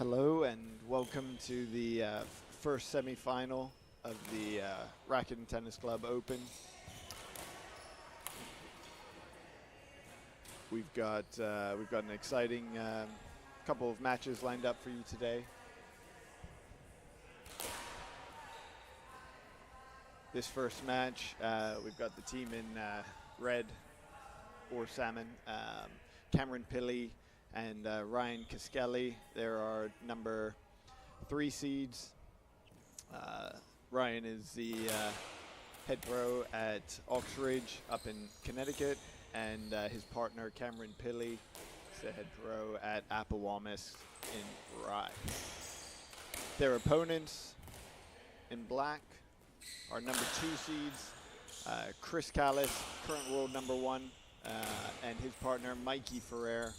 Hello and welcome to the first semifinal of the Racket and Tennis Club Open. We've got an exciting couple of matches lined up for you today. This first match, we've got the team in red or salmon, Cameron Pilley and Ryan Caskelli. There are number 3 seeds. Ryan is the head pro at Oxridge up in Connecticut, and his partner Cameron Pilley is the head pro at Appowamis in Rye. Their opponents in black are number 2 seeds, Chris Callis, current world number 1, and his partner Mikey Ferrer.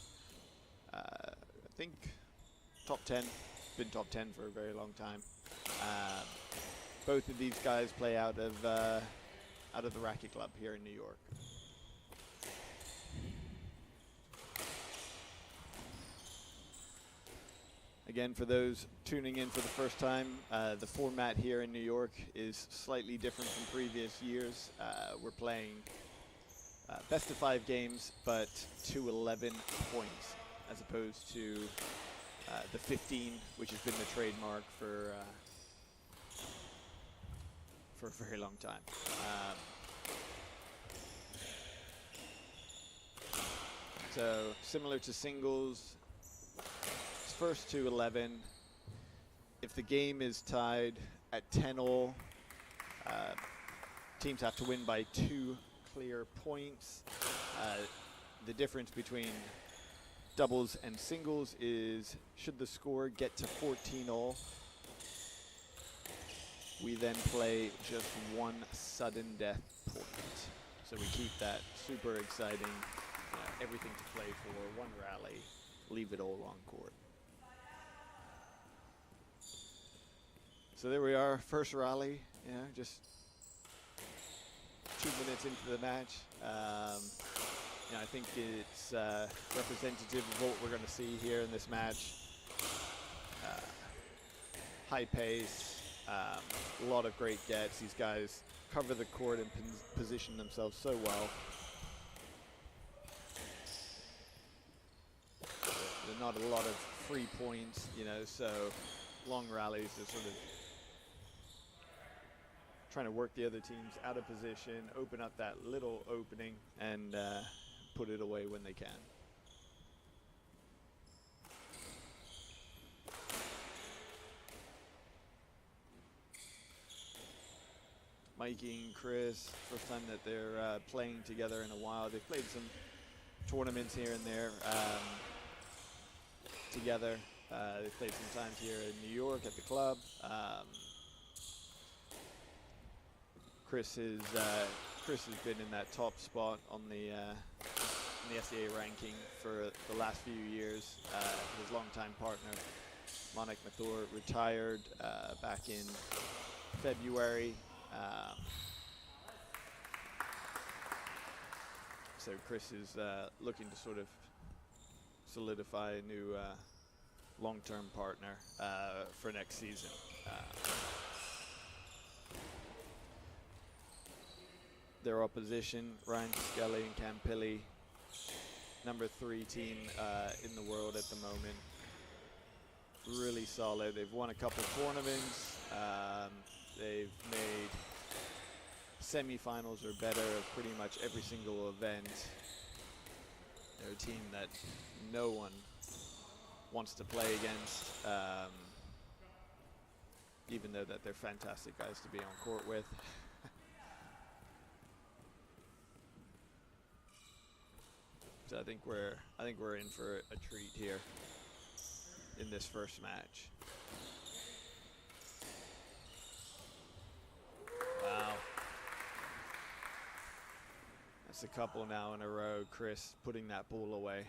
I think top 10, been top 10 for a very long time. Both of these guys play out of the Racket Club here in New York. Again, for those tuning in for the first time, the format here in New York is slightly different from previous years. We're playing best of 5 games, but to 11 points, as opposed to the 15, which has been the trademark for a very long time. So similar to singles, it's first to 11. If the game is tied at 10-all, teams have to win by 2 clear points. The difference between doubles and singles is, should the score get to 14-all, we then play just 1 sudden death point. So we keep that super exciting, everything to play for, 1 rally, leave it all on court. So there we are, first rally, just 2 minutes into the match. I think it's representative of what we're going to see here in this match. High pace, a lot of great gets. These guys cover the court and position themselves so well. There are not a lot of free points, so long rallies are sort of trying to work the other teams out of position, open up that little opening, and put it away when they can. Mikey and Chris, first time that they're playing together in a while. They've played some tournaments here and there together. They've played some times here in New York at the club. Chris has been in that top spot on the SCA ranking for the last few years. His longtime partner, Monik Mathur, retired back in February. So Chris is looking to sort of solidify a new long-term partner for next season. Their opposition, Ryan Caskelli and Cam Pilley, number 3 team in the world at the moment. Really solid. They've won a couple tournaments. They've made semifinals or better of pretty much every single event. They're a team that no one wants to play against, even though that they're fantastic guys to be on court with. So I think we're in for a treat here in this first match. Wow. That's a couple now in a row. Chris putting that ball away.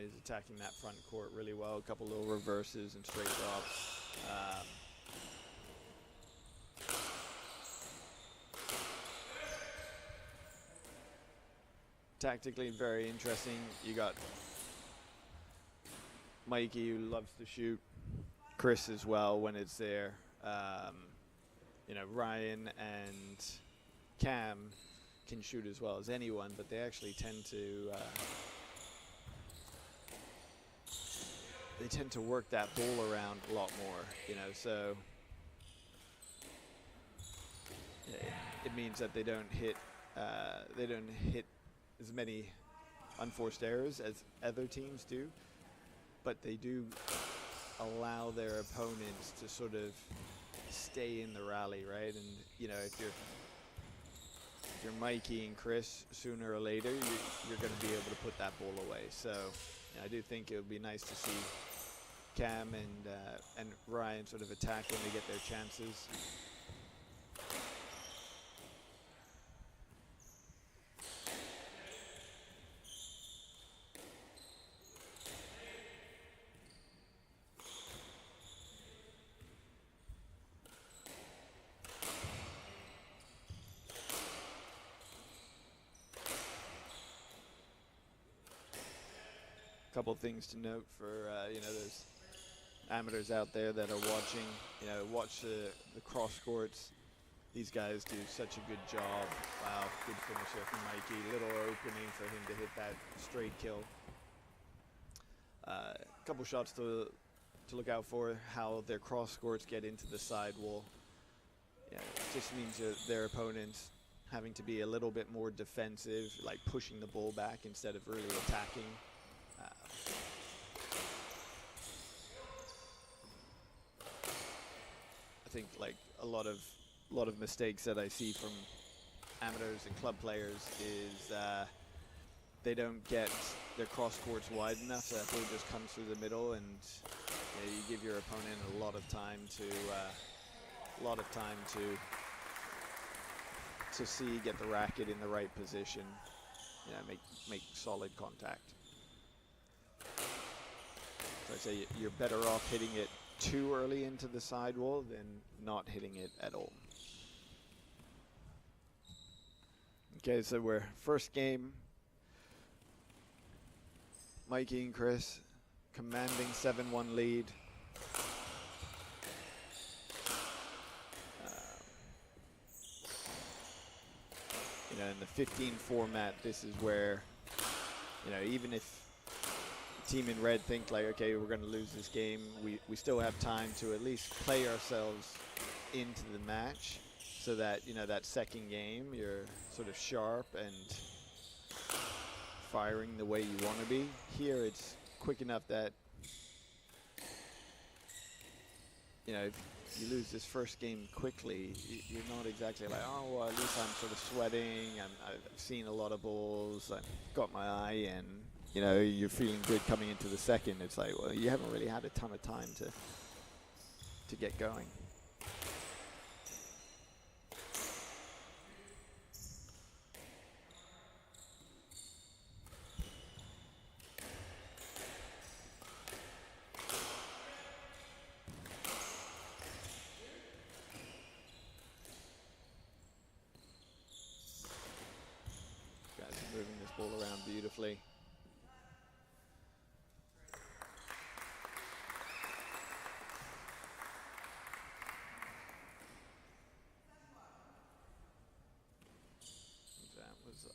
He's attacking that front court really well. A couple little reverses and straight drops. Tactically very interesting. You got Mikey, who loves to shoot. Chris as well when it's there. You know, Ryan and Cam can shoot as well as anyone, but they actually tend to work that ball around a lot more, you know, so it means that they don't hit as many unforced errors as other teams do, but they do allow their opponents to sort of stay in the rally, right? And you know, if you're Mikey and Chris, sooner or later you're going to be able to put that ball away. So I do think it would be nice to see Cam and Ryan sort of attack when they get their chances. Couple things to note for you know, those amateurs out there that are watching. You know, watch the cross courts. These guys do such a good job. Wow, good finish there from Mikey. Little opening for him to hit that straight kill. Couple shots to look out for. How their cross courts get into the sidewall. Yeah, it just means their opponents having to be a little bit more defensive, like pushing the ball back instead of really attacking. I think like a lot of mistakes that I see from amateurs and club players is they don't get their cross courts wide enough, so that ball just comes through the middle, and you know, you give your opponent a lot of time to see, get the racket in the right position, you know, make solid contact. So I'd say you're better off hitting it too early into the sidewall than not hitting it at all. Okay, so we're first game. Mikey and Chris commanding 7-1 lead. You know, in the 15 format, this is where, you know, even if team in red think like, okay, we're going to lose this game, we still have time to at least play ourselves into the match, so that, you know, that second game you're sort of sharp and firing the way you want to be. Here it's quick enough that, you know, if you lose this first game quickly, you're not exactly like, oh, well, at least I'm sort of sweating, I've seen a lot of balls, I've got my eye in. You know, you're feeling good coming into the second. It's like, well, you haven't really had a ton of time to get going. Guys are moving this ball around beautifully.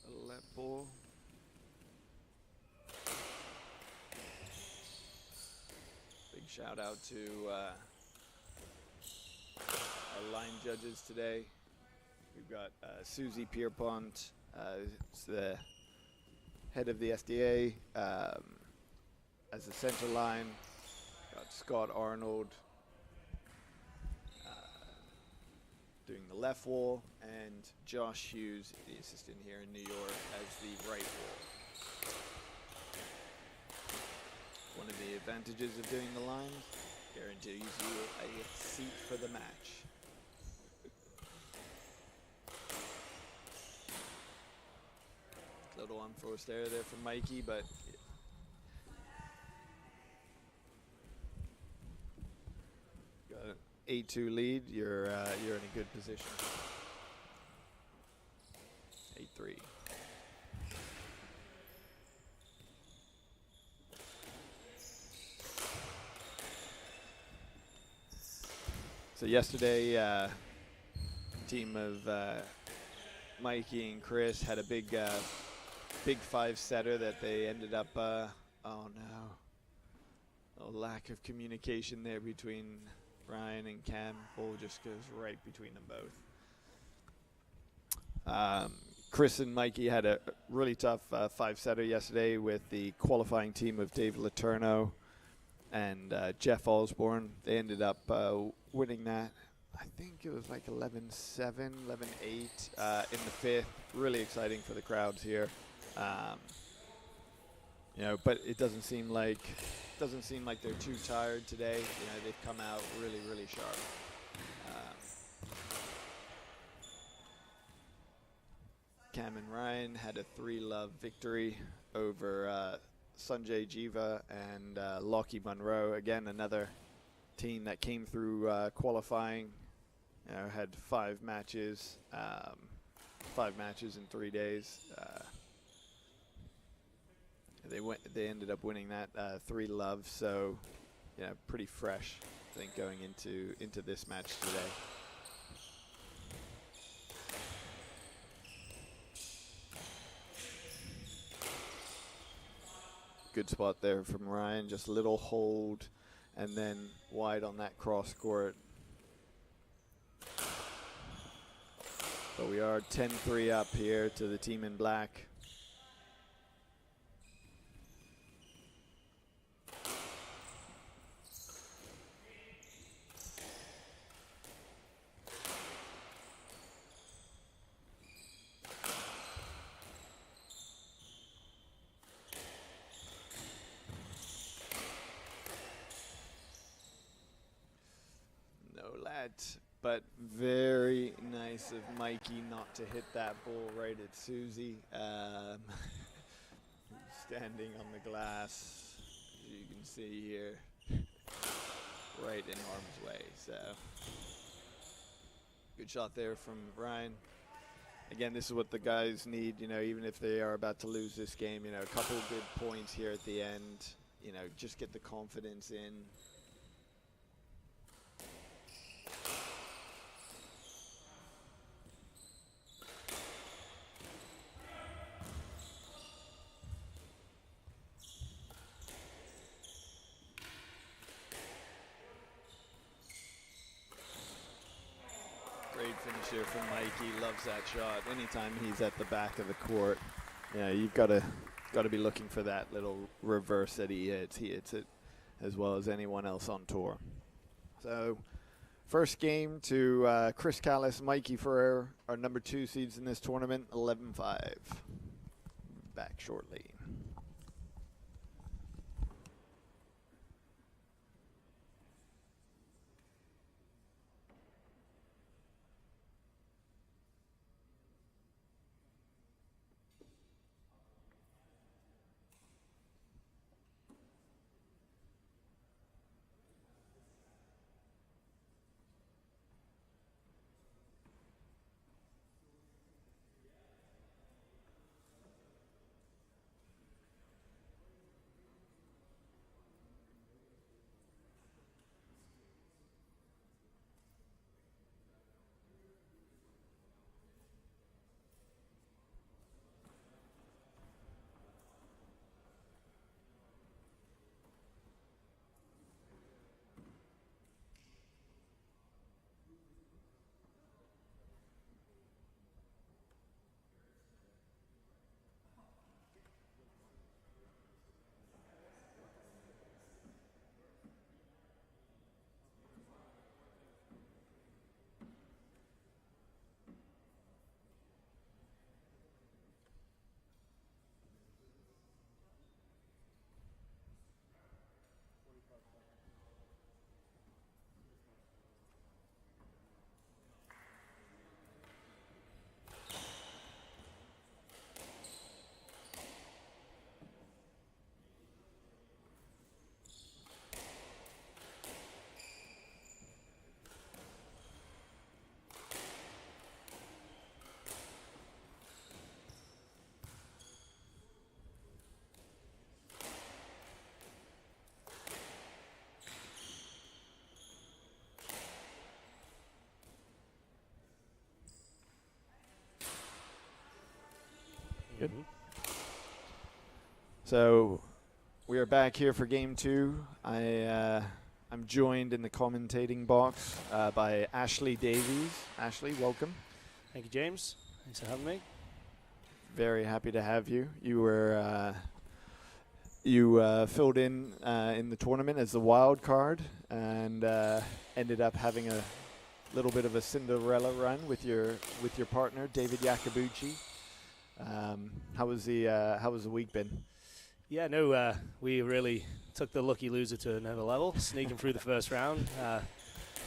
A left ball. Big shout out to our line judges today. We've got Susie Pierpont, it's the head of the SDA, as the center line. Got Scott Arnold doing the left wall, and Josh Hughes, the assistant here in New York, as the right wall. One of the advantages of doing the lines, guarantees you a seat for the match. Little unforced error there from Mikey, but got an 8-2 lead. You're in a good position. 8-3. So yesterday, team of Mikey and Chris had a big 5-setter that they ended up. Oh no, a lack of communication there between Ryan and Cam. Ball just goes right between them both. Chris and Mikey had a really tough 5-setter yesterday with the qualifying team of Dave Letourneau and Jeff Osborne. They ended up winning that. I think it was like 11-7, 11-8 in the fifth. Really exciting for the crowds here. But it doesn't seem like they're too tired today. They've come out really, really sharp. Cam and Ryan had a 3-love victory over Sanjay Jiva and Lockie Monroe. Again, another team that came through qualifying. Had 5 matches, 5 matches in 3 days. They ended up winning that 3-love. So, pretty fresh, I think, going into this match today. Good spot there from Ryan, just a little hold and then wide on that cross court. But we are 10-3 up here to the team in black. But very nice of Mikey not to hit that ball right at Susie. Standing on the glass, as you can see here, right in harm's way. So good shot there from Ryan. Again, this is what the guys need, even if they are about to lose this game, a couple of good points here at the end, just get the confidence in. Finisher from Mikey, loves that shot. Anytime he's at the back of the court, you've got to be looking for that little reverse that he hits. He hits it as well as anyone else on tour. So, first game to Chris Callis, Mikey Ferrer, our number 2 seeds in this tournament, 11-5. Back shortly. Good. So we are back here for game 2. I'm joined in the commentating box by Ashley Davies. Ashley, welcome. Thank you, James. Thanks for having me. Very happy to have you. You were filled in the tournament as the wild card and ended up having a little bit of a Cinderella run with your partner David Yacobucci. How was the week been? Yeah, no, we really took the lucky loser to another level, sneaking through the first round. The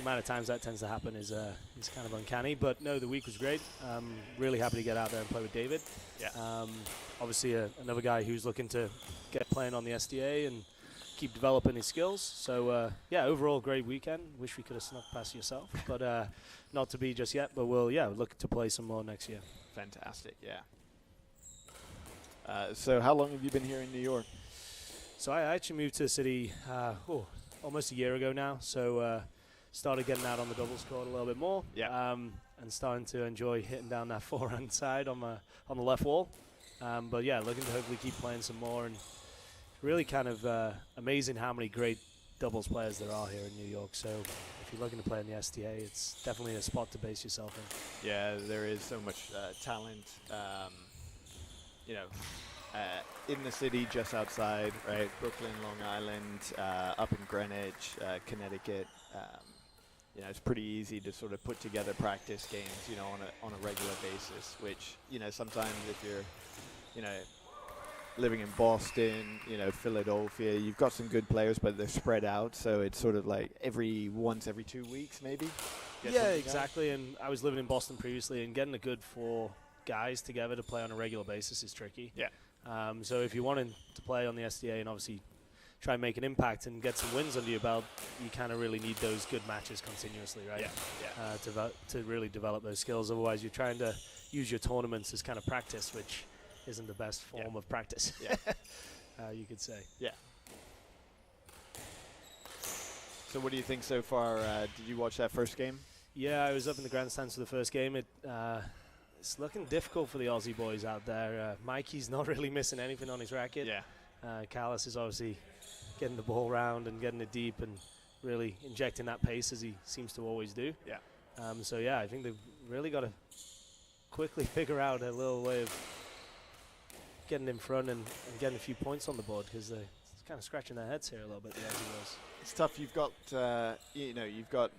amount of times that tends to happen is kind of uncanny, but no, the week was great. Really happy to get out there and play with David. Yeah. Obviously, another guy who's looking to get playing on the SDA and keep developing his skills. So yeah, overall great weekend. Wish we could have snuck past yourself, but not to be just yet. But we'll look to play some more next year. Fantastic. Yeah. So how long have you been here in New York? So I actually moved to the city almost a year ago now. So started getting out on the doubles court a little bit more. Yeah. And starting to enjoy hitting down that forehand side on the left wall. But yeah, looking to hopefully keep playing some more, and really kind of amazing how many great doubles players there are here in New York. So if you're looking to play in the STA, it's definitely a spot to base yourself in. Yeah, there is so much talent. In the city, just outside, right? Brooklyn, Long Island, up in Greenwich, Connecticut. It's pretty easy to sort of put together practice games, on a regular basis. Which, sometimes if you're, living in Boston, Philadelphia, you've got some good players, but they're spread out. So it's sort of like every 2 weeks, maybe. Yeah, exactly. And I was living in Boston previously, and getting a good 4 guys together to play on a regular basis is tricky. Yeah. So if you wanted to play on the SDA and obviously try and make an impact and get some wins under your belt, you kind of really need those good matches continuously, right? Yeah. To really develop those skills. Otherwise, you're trying to use your tournaments as kind of practice, which isn't the best form of practice. Yeah. You could say. Yeah. So what do you think so far? Did you watch that first game? Yeah, I was up in the grandstands for the first game. It's looking difficult for the Aussie boys out there. Mikey's not really missing anything on his racket. Yeah. Callis is obviously getting the ball round and getting it deep and really injecting that pace as he seems to always do. Yeah. So yeah, I think they've really got to quickly figure out a little way of getting in front and getting a few points on the board, because they're kind of scratching their heads here a little bit, the Aussie boys. It's tough. You've got you've got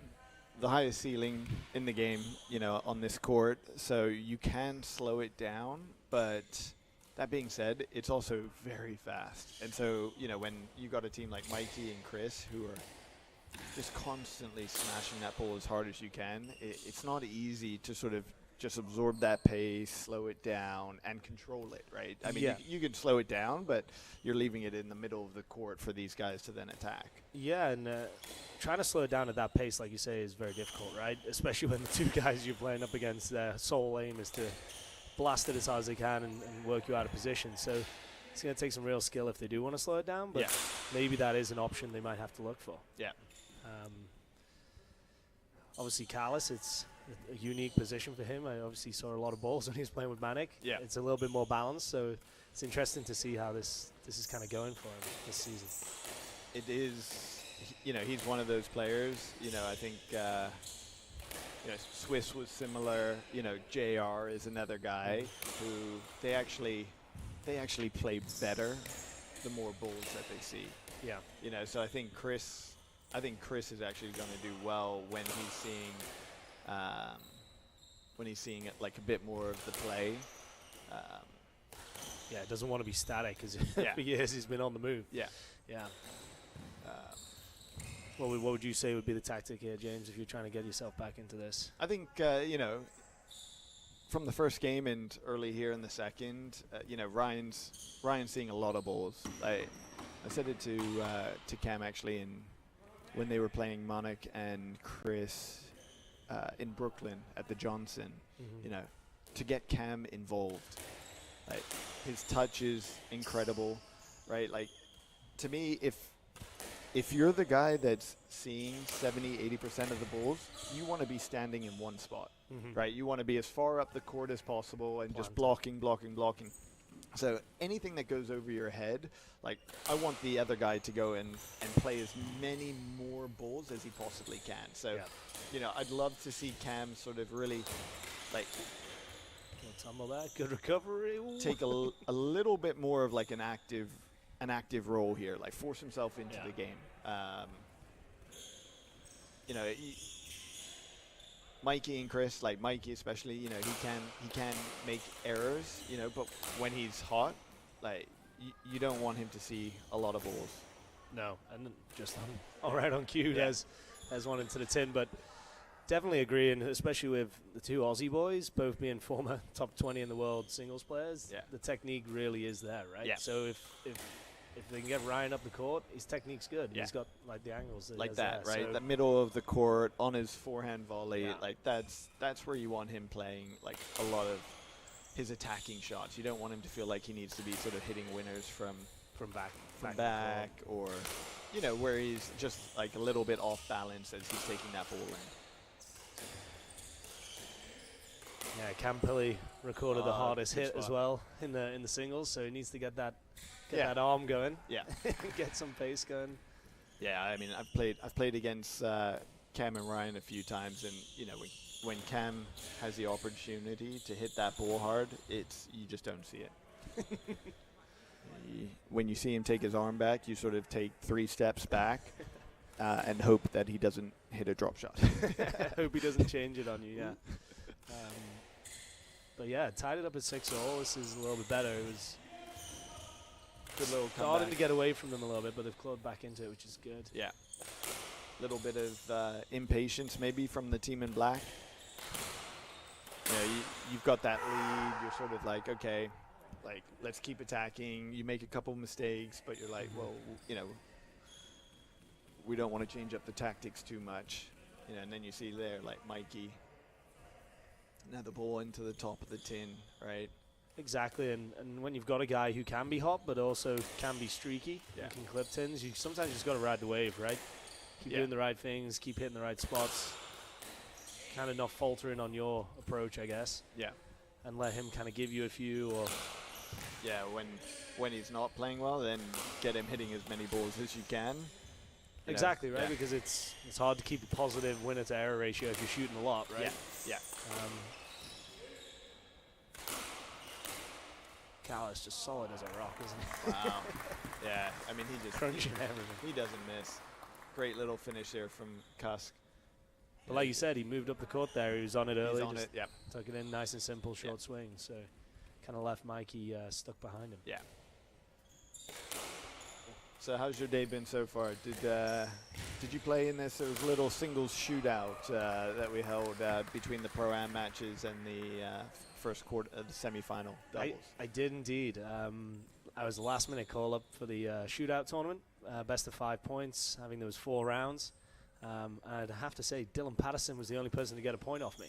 the highest ceiling in the game, on this court, so you can slow it down. But that being said, it's also very fast. And so, when you got a team like Mikey and Chris who are just constantly smashing that ball as hard as you can, it's not easy to sort of just absorb that pace, slow it down, and control it, right? I mean, you can slow it down, but you're leaving it in the middle of the court for these guys to then attack. Yeah, and trying to slow it down at that pace, like you say, is very difficult, right? Especially when the 2 guys you're playing up against, their sole aim is to blast it as hard as they can and work you out of position. So it's going to take some real skill if they do want to slow it down, but maybe that is an option they might have to look for. Yeah. Obviously, Callis, it's a unique position for him. I obviously saw a lot of balls when he was playing with Manic. Yeah. It's a little bit more balanced, so it's interesting to see how this is kind of going for him this season. It is, he's one of those players, I think, Swiss was similar, JR is another guy who they actually play better the more balls that they see. Yeah. So I think Chris is actually going to do well when he's seeing it like a bit more of the play. Yeah, it doesn't want to be static, because for years he's been on the move. Yeah. Yeah. What would you say would be the tactic here, James, if you're trying to get yourself back into this? I think, from the first game and early here in the second, Ryan's seeing a lot of balls. I said it to Cam actually when they were playing Monik and Chris in Brooklyn at the Johnson. Mm-hmm. To get Cam involved, like, his touch is incredible, right? Like, to me, if you're the guy that's seeing 70-80% of the balls, you want to be standing in one spot, right? You want to be as far up the court as possible and just blocking. So anything that goes over your head, like I want the other guy to go and play as many more balls as he possibly can. So, you know, I'd love to see Cam sort of really, like, Tumble that, good recovery. Ooh. take a little bit more of like an active role here, like force himself into the game. You know, Mikey and Chris, like Mikey especially, you know, he can make errors, you know, but when he's hot, like you don't want him to see a lot of balls. No, and just all right on cue as one into the tin, but definitely agree, and especially with the two Aussie boys, both being former top 20 in the world singles players, the technique really is there, right? Yeah. So if they can get Ryan up the court, his technique's good. He's got like the angles like that, there, right? So The middle of the court on his forehand volley, like that's where you want him playing like a lot of his attacking shots. You don't want him to feel like he needs to be sort of hitting winners from back or, you know, where he's just like a little bit off balance as he's taking that ball in. Yeah, Campilli recorded the hardest hit as well in the singles, so he needs to get that arm going. Yeah, get some pace going. Yeah, I mean, I've played against Cam and Ryan a few times, and you know, when Cam has the opportunity to hit that ball hard, you just don't see it. When you see him take his arm back, you sort of take 3 steps back and hope that he doesn't hit a drop shot. Hope he doesn't change it on you. Yeah. But yeah, tied it up at 6-all. This is a little bit better. It was good little comeback. Starting to get away from them a little bit, but they've clawed back into it, which is good. Yeah. Little bit of impatience maybe from the team in black. You know, you've got that lead. You're sort of like, okay, like let's keep attacking. You make a couple mistakes, but you're like, well, you know, we don't want to change up the tactics too much. You know, and then you see there like Mikey. Another ball into the top of the tin, right? Exactly, and when you've got a guy who can be hot but also can be streaky and can clip tins, you sometimes just got to ride the wave, right? Keep doing the right things, keep hitting the right spots, kind of not faltering on your approach, I guess. Yeah. And let him kind of give you a few, or when he's not playing well, then get him hitting as many balls as you can. Exactly, right? Because it's hard to keep a positive winner to error ratio if you're shooting a lot, right? Yeah. Cal is just solid as a rock, isn't he? Wow. Yeah, I mean, he just crunching everything. He doesn't miss. Great little finish there from Kusk. But like you said, he moved up the court there. He was on it early. He's on it, Took it in nice and simple, short swing. So kind of left Mikey stuck behind him. Yeah. So how's your day been so far? Did you play in this little singles shootout that we held between the Pro-Am matches and the first quarter of the semifinal doubles? I did indeed. I was the last minute call up for the shootout tournament, best of 5 points, having those 4 rounds. I'd have to say Dylan Patterson was the only person to get a point off me.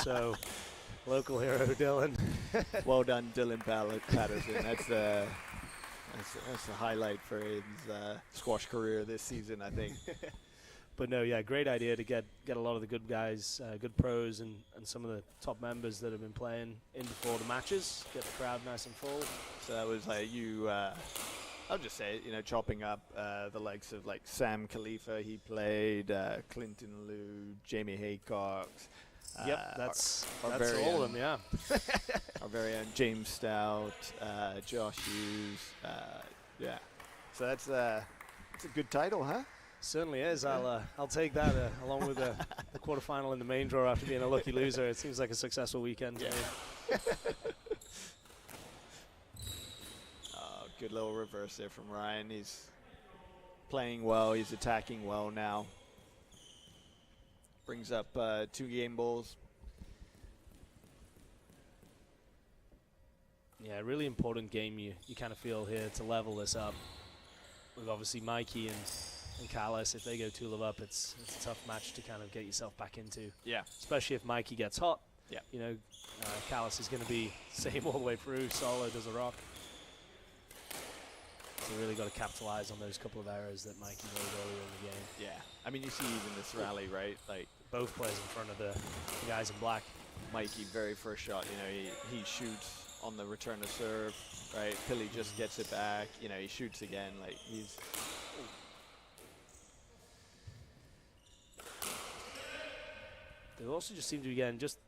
So local hero Dylan. Well done, Dylan Patterson. That's a highlight for his squash career this season, I think. But no, yeah, great idea to get a lot of the good guys, good pros, and some of the top members that have been playing in before the matches, get the crowd nice and full. So that was like you, I'll just say it, you know, chopping up the likes of like Sam Khalifa, he played, Clinton Liu, Jamie Haycox. Yep, that's all of them, yeah. Our very own James Stout, Josh Hughes, yeah. So that's a good title, huh? Certainly is. I'll take that along with the quarterfinal in the main draw after being a lucky loser. It seems like a successful weekend to me. Good little reverse there from Ryan. He's playing well. He's attacking well now. Brings up 2 game balls. Yeah, really important game you kind of feel here to level this up. With obviously Mikey and Callis, if they go 2-love up, it's a tough match to kind of get yourself back into. Yeah. Especially if Mikey gets hot. Yeah. You know, Callis is going to be same all the way through, solid as a rock. So really got to capitalize on those couple of errors that Mikey made earlier in the game. Yeah. I mean, you see even this rally, right? Like both players in front of the guys in black. Mikey, very first shot, you know, he shoots on the return to serve, right? Pili just gets it back. You know, he shoots again. Like, he's... They also just seem to be getting just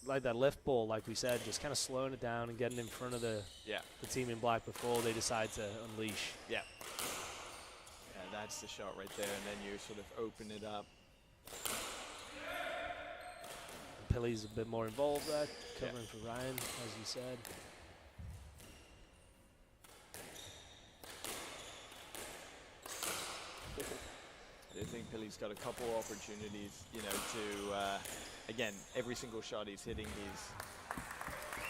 like that lift ball, like we said, just kind of slowing it down and getting in front of the team in black before they decide to unleash. Yeah. Yeah, that's the shot right there, and then you sort of open it up. Pili's a bit more involved there, covering for Ryan, as you said. I do think Pili's got a couple opportunities, you know, to, again, every single shot he's hitting,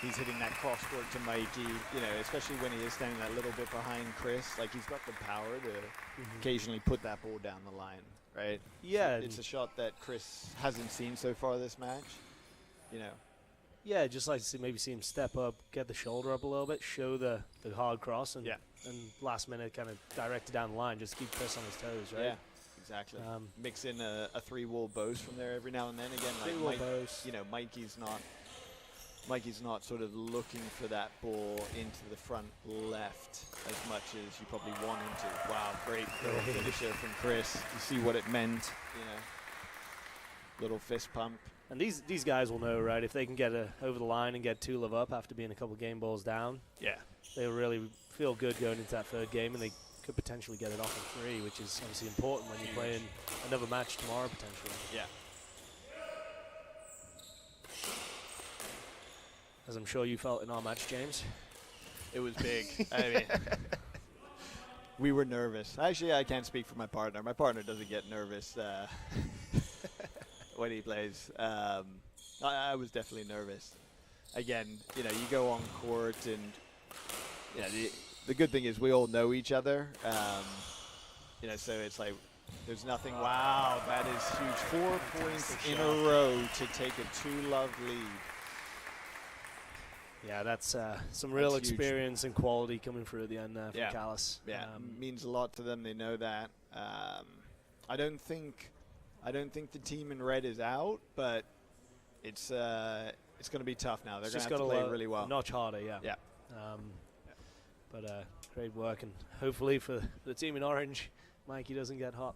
he's hitting that crosscourt to Mikey, you know, especially when he is standing that little bit behind Chris. Like, he's got the power to occasionally put that ball down the line, right? Yeah. So it's a shot that Chris hasn't seen so far this match, you know. Yeah, just like to see, maybe see him step up, get the shoulder up a little bit, show the hard cross, and last minute kind of direct it down the line, just keep Chris on his toes, right? Yeah. Exactly. Mix in a three-wall boast from there every now and then. Again, like you know, Mikey's not sort of looking for that ball into the front left as much as you probably want him to. Wow, great little finisher from Chris. You see what it meant, you know. Little fist pump. And these guys will know, right? If they can get over the line and get Tulip up after being a couple game balls down, they'll really feel good going into that third game, and they could potentially get it off in 3, which is obviously important when you're playing another match tomorrow, potentially. Yeah. As I'm sure you felt in our match, James. It was big. I mean, we were nervous. Actually, I can't speak for my partner. My partner doesn't get nervous when he plays. I was definitely nervous. Again, you know, you go on court and, the good thing is we all know each other, you know, so it's like there's nothing. Wow, that is huge. 4 points in a row to take a 2-love lead. Yeah, that's some real experience and quality coming through at the end there from Callis. Yeah, means a lot to them. They know that. I don't think the team in red is out, but it's going to be tough now. They're going to have to play really well. Notch harder, yeah. But great work, and hopefully for the team in orange, Mikey doesn't get hot.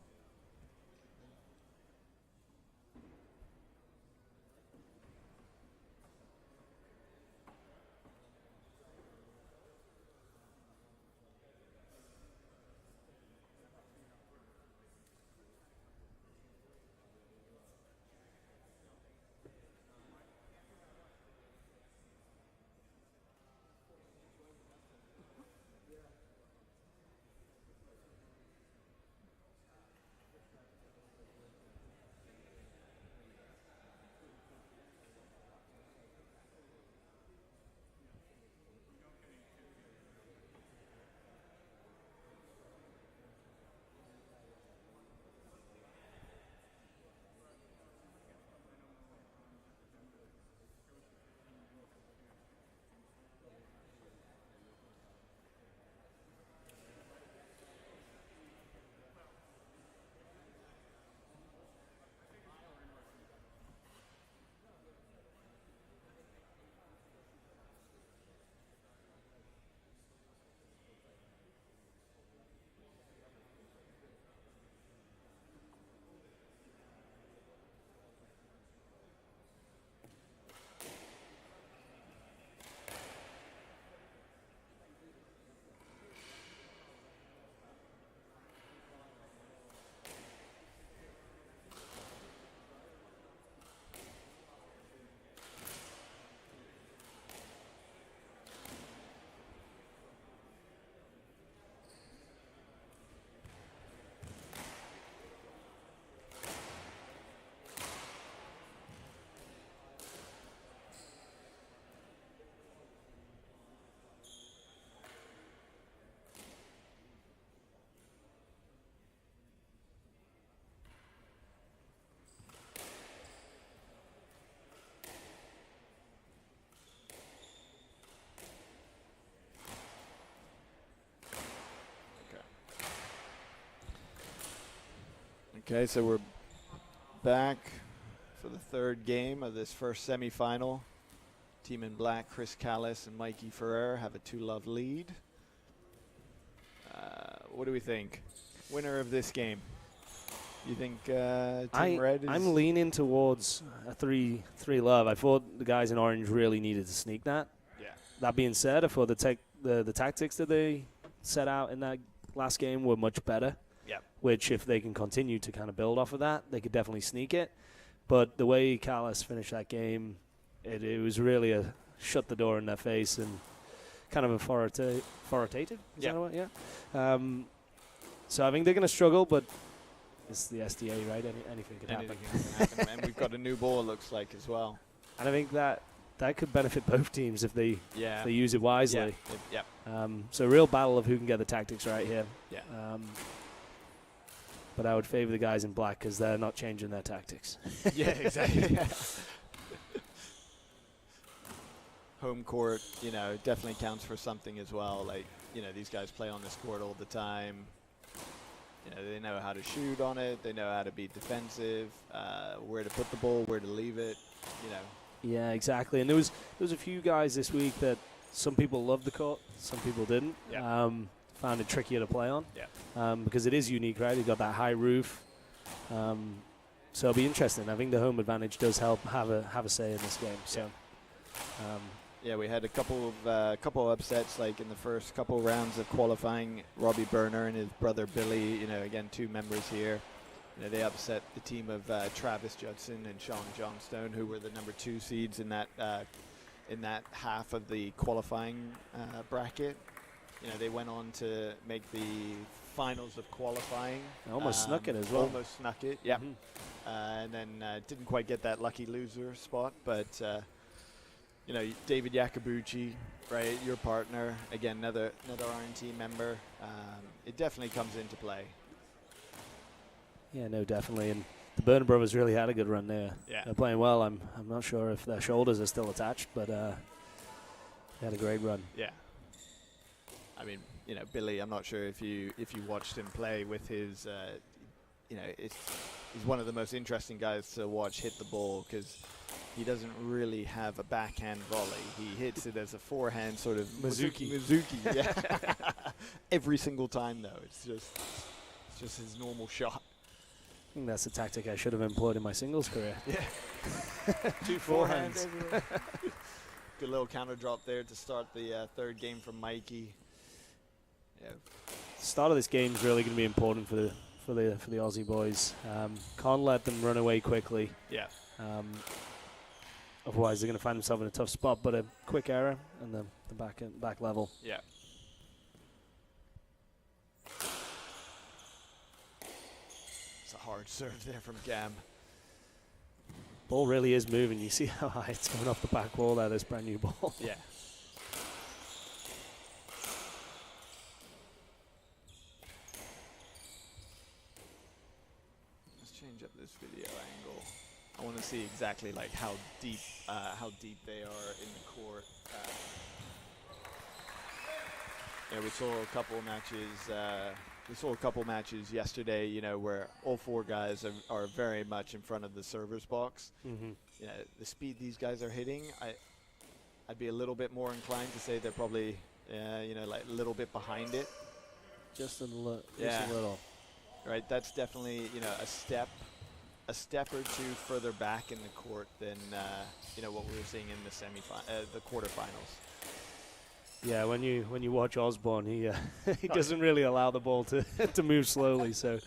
Okay, so we're back for the third game of this first semifinal. Team in black, Chris Callis and Mikey Ferrer have a 2-love lead. What do we think? Winner of this game? You think Team Red is... I'm leaning towards a 3-love. I thought the guys in orange really needed to sneak that. Yeah. That being said, I thought the tactics that they set out in that last game were much better. Yeah. Which, if they can continue to kind of build off of that, they could definitely sneak it. But the way Callis finished that game, it was really a shut the door in their face and kind of authoritative. Is that what? Yeah. So I think they're going to struggle, but it's the SDA, right? Anything could happen. Anything can happen. And we've got a new ball, it looks like, as well. And I think that could benefit both teams if they use it wisely. Yeah. So a real battle of who can get the tactics right here. Yeah. But I would favor the guys in black because they're not changing their tactics. Yeah, exactly. Home court, definitely counts for something as well. Like, these guys play on this court all the time. They know how to shoot on it. They know how to be defensive, where to put the ball, where to leave it, Yeah, exactly. And there was a few guys this week that some people loved the court, some people didn't. Yeah. Found it trickier to play on. Yeah. Because it is unique, right? You've got that high roof. So it'll be interesting. I think the home advantage does help have a say in this game. So. Yeah, we had a couple of upsets, like in the first couple rounds of qualifying. Robbie Berner and his brother Billy, again, 2 members here. They upset the team of Travis Judson and Sean Johnstone, who were the number 2 seeds in that half of the qualifying bracket. They went on to make the finals of qualifying. Almost snuck it as well. Almost snuck it, yeah. And then didn't quite get that lucky loser spot, but. David Yacobucci, right, your partner, again, another R&T member. It definitely comes into play. Yeah, no, definitely. And the Burner brothers really had a good run there. Yeah. They're playing well. I'm not sure if their shoulders are still attached, but they had a great run. Yeah. I mean, Billy, I'm not sure if you watched him play with his, he's one of the most interesting guys to watch hit the ball because he doesn't really have a backhand volley. He hits it as a forehand sort of Mizuki, yeah. Every single time, though. It's just his normal shot. I think that's a tactic I should have employed in my singles career. Yeah. 2 forehands. Good little counter drop there to start the third game from Mikey. Yeah. Start of this game is really going to be important for the Aussie boys. Can't let them run away quickly. Yeah. Otherwise, they're going to find themselves in a tough spot. But a quick error and the back level. Yeah. It's a hard serve there from Gam. Ball really is moving. You see how high it's coming off the back wall there, this brand new ball. Yeah. Let's change up this video angle. I want to see exactly like how deep they are in the court. We saw a couple matches. Yesterday, where all 4 guys are very much in front of the server's box. Mm-hmm. The speed these guys are hitting, I'd be a little bit more inclined to say they're probably, like a little bit behind it. Just a little. Right, that's definitely, a step or 2 further back in the court than what we were seeing in the quarterfinals. Yeah, when you watch Osborne, he doesn't really allow the ball to to move slowly, so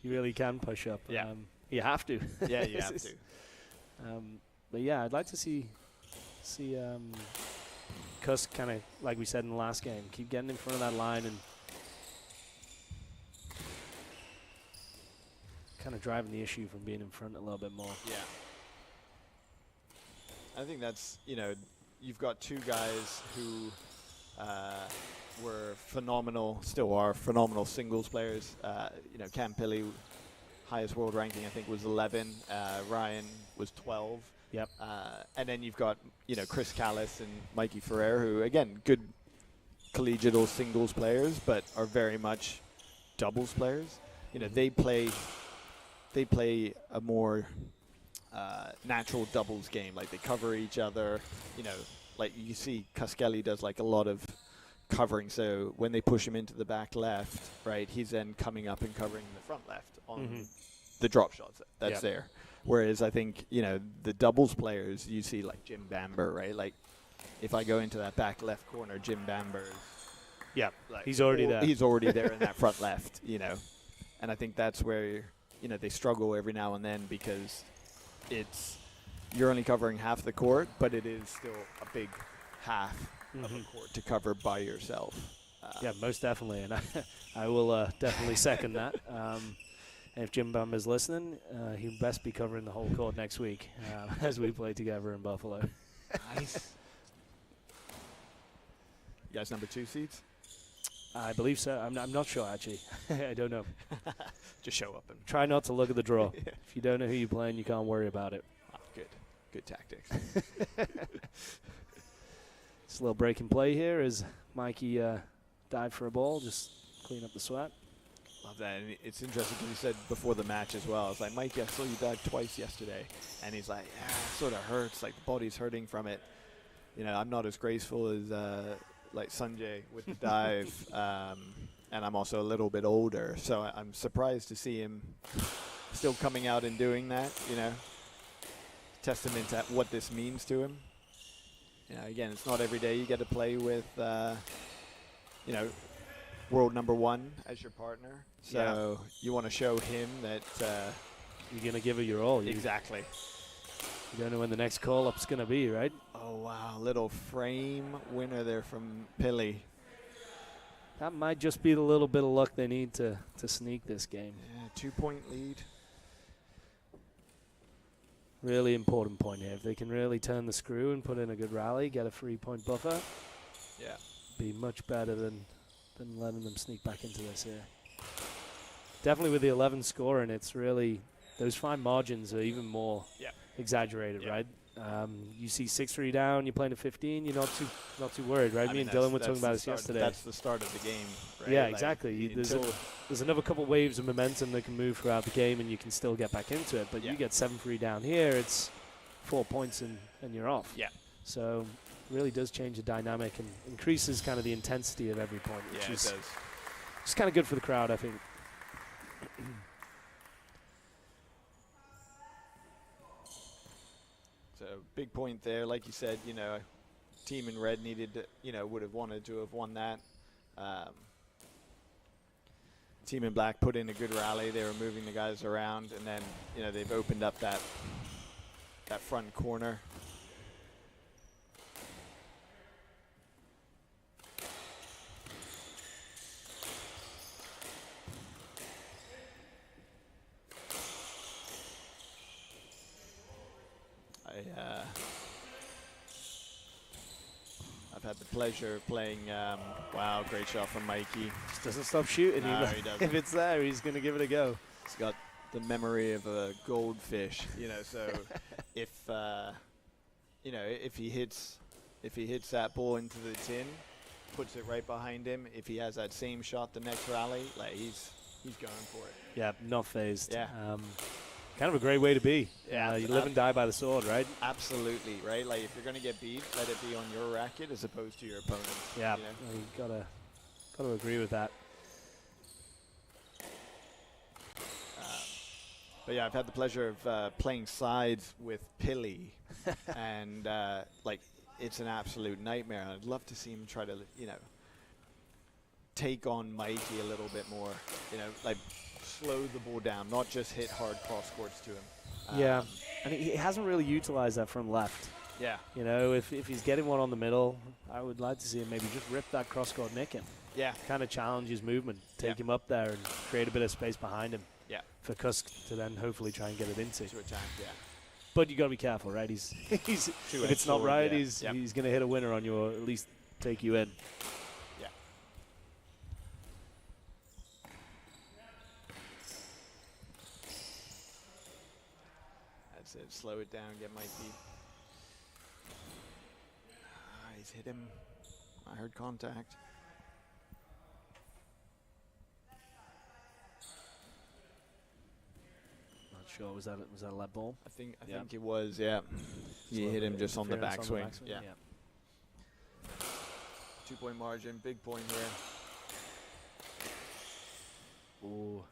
you really can push up. Yeah, you have to. Yeah, you have to. But yeah, I'd like to see Kusk kind of, like we said in the last game, keep getting in front of that line and kind of driving the issue from being in front a little bit more. Yeah. I think that's, you've got 2 guys who were phenomenal, still are phenomenal singles players. Cam Pilley, highest world ranking, I think, was 11. Ryan was 12. Yep. And then you've got, Chris Callis and Mikey Ferrer, who, again, good collegiate singles players, but are very much doubles players. They play a more natural doubles game. Like, they cover each other, like you see Kaskelly does like a lot of covering. So when they push him into the back left, right, he's then coming up and covering the front left on the drop shots that's there. Whereas I think, you know, the doubles players, you see like Jim Bamber, right? Like if I go into that back left corner, Jim Bamber, like he's already there. He's already there in that front left, you know. And I think that's where, you know, they struggle every now and then because you're only covering half the court, but it is still a big half of a court to cover by yourself. Yeah, most definitely, and I will definitely second that. And if Jim Bum is listening, he best be covering the whole court next week as we play together in Buffalo. Nice. You guys number 2 seeds? I believe so. I'm not sure, actually. I don't know. Just show up and try not to look at the draw. If you don't know who you're playing, you can't worry about it. Oh, good tactics. It's a little break and play here as Mikey dive for a ball, just clean up the sweat. Love that. And it's interesting because he said before the match as well, it's like, Mikey, I saw you dive twice yesterday. And he's like, yeah, it sort of hurts. Like, the body's hurting from it. You know, I'm not as graceful as, like, Sanjay with the dive. And I'm also a little bit older. So I'm surprised to see him still coming out and doing that, you know. Testament to what this means to him. You know, again, it's not every day you get to play with, you know, world number 1 as your partner. So you want to show him that you're going to give it your all. Exactly. You don't know when the next call-up's going to be, right? Oh, wow. Little frame winner there from Pili. That might just be the little bit of luck they need to sneak this game. Yeah, 2-point lead. Really important point here. If they can really turn the screw and put in a good rally, get a 3-point buffer, be much better than letting them sneak back into this here. Definitely with the 11 scoring, it's really, those fine margins are even more exaggerated, right? You see 6-3 down, you're playing at 15, you're not too worried, right? Me and Dylan were talking about this yesterday. That's the start of the game, right? Yeah, like exactly. There's another couple waves of momentum that can move throughout the game, and you can still get back into it. But you get 7-3 down here, it's 4 points and you're off. Yeah. So really does change the dynamic and increases kind of the intensity of every point, which is just kind of good for the crowd, I think. So big point there. Like you said, you know, team in red needed to, you know, would have wanted to have won that. Team in black put in a good rally. They were moving the guys around, and then, you know, they've opened up that front corner. I've had the pleasure of playing, wow, great shot from Mikey. Just doesn't stop shooting. No, he doesn't. If it's there, he's going to give it a go. He's got the memory of a goldfish, you know, so if, you know, if he hits that ball into the tin, puts it right behind him, if he has that same shot the next rally, like he's going for it. Yeah, not phased. Yeah. Kind of a great way to be. Yeah, you live and die by the sword, right? Absolutely, right? Like if you're going to get beat, let it be on your racket as opposed to your opponent. Yeah, you know? you gotta agree with that. But yeah, I've had the pleasure of playing sides with Pili, and like it's an absolute nightmare. I'd love to see him try to, you know, take on Mikey a little bit more. You know, like slow the ball down, not just hit hard cross courts to him. Yeah, and he hasn't really utilized that from left. Yeah. You know, if he's getting one on the middle, I would like to see him maybe just rip that cross-court nick in. Yeah. Kind of challenge his movement, take him up there and create a bit of space behind him. Yeah. For Kusk to then hopefully try and get it into. To attack, yeah. But you got to be careful, right? If it's not right, he's going to hit a winner on you or at least take you in. Yeah. That's it. Slow it down, get Mikey. He's hit him. I heard contact. Sure, was that a lap ball? I think it was, yeah. He hit him just on the backswing. Yeah. 2-point margin, big point here. Ooh.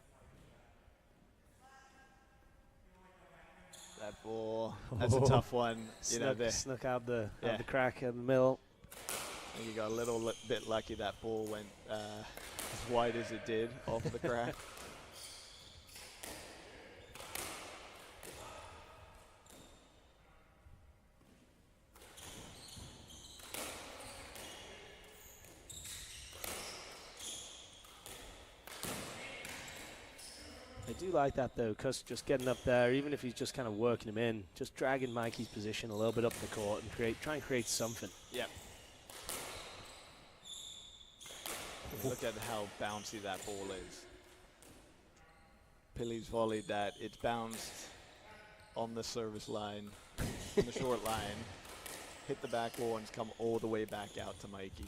That ball, that's a tough one. You know, Snuck out the crack in the middle. I think you got a little bit lucky that ball went as wide as it did off the crack. I do like that though, because just getting up there, even if he's just kind of working him in, just dragging Mikey's position a little bit up the court and try and create something. Yeah. Look at how bouncy that ball is. Pili's volleyed that. It's bounced on the service line, on the short line, hit the back wall and it's come all the way back out to Mikey.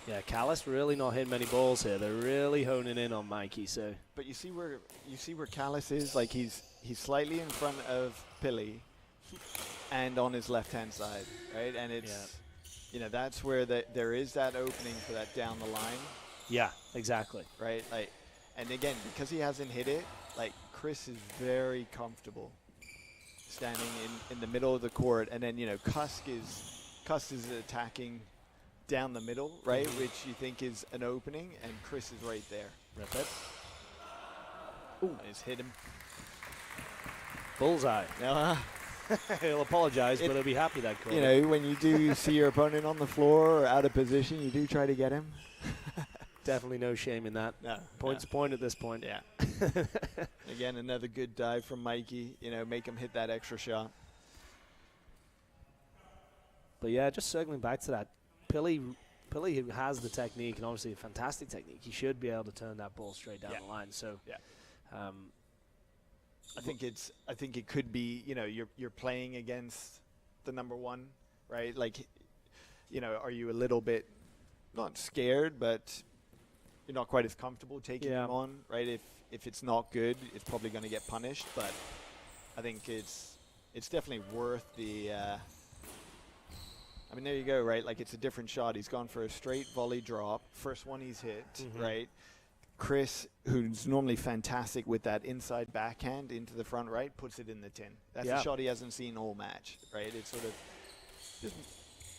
Yeah, Callis really not hitting many balls here. They're really honing in on Mikey. So, but you see where Callis is. Like he's slightly in front of Pili, and on his left-hand side, right? And it's you know, that's where there is that opening for that down the line. Yeah, exactly. Right. Like, and again, because he hasn't hit it, like Chris is very comfortable standing in the middle of the court, and then you know Cusk is attacking down the middle, right, which you think is an opening, and Chris is right there. Rip it. Ooh, just hit him. Bullseye. He'll apologize, but he'll be happy that call. You know, when you do see your opponent on the floor or out of position, you do try to get him. Definitely no shame in that. No. Point's a point at this point. Yeah. Again, another good dive from Mikey. You know, make him hit that extra shot. But yeah, just circling back to that, Pili has the technique, and obviously a fantastic technique. He should be able to turn that ball straight down the line. So, I think it could be, you know, you're playing against the number one, right? Like, you know, are you a little bit not scared, but you're not quite as comfortable taking him on, right? If it's not good, it's probably going to get punished. But I think it's definitely worth the. I mean, there you go, right? Like, it's a different shot. He's gone for a straight volley drop. First one he's hit, right? Chris, who's normally fantastic with that inside backhand into the front right, puts it in the tin. That's a shot he hasn't seen all match, right? It's sort of just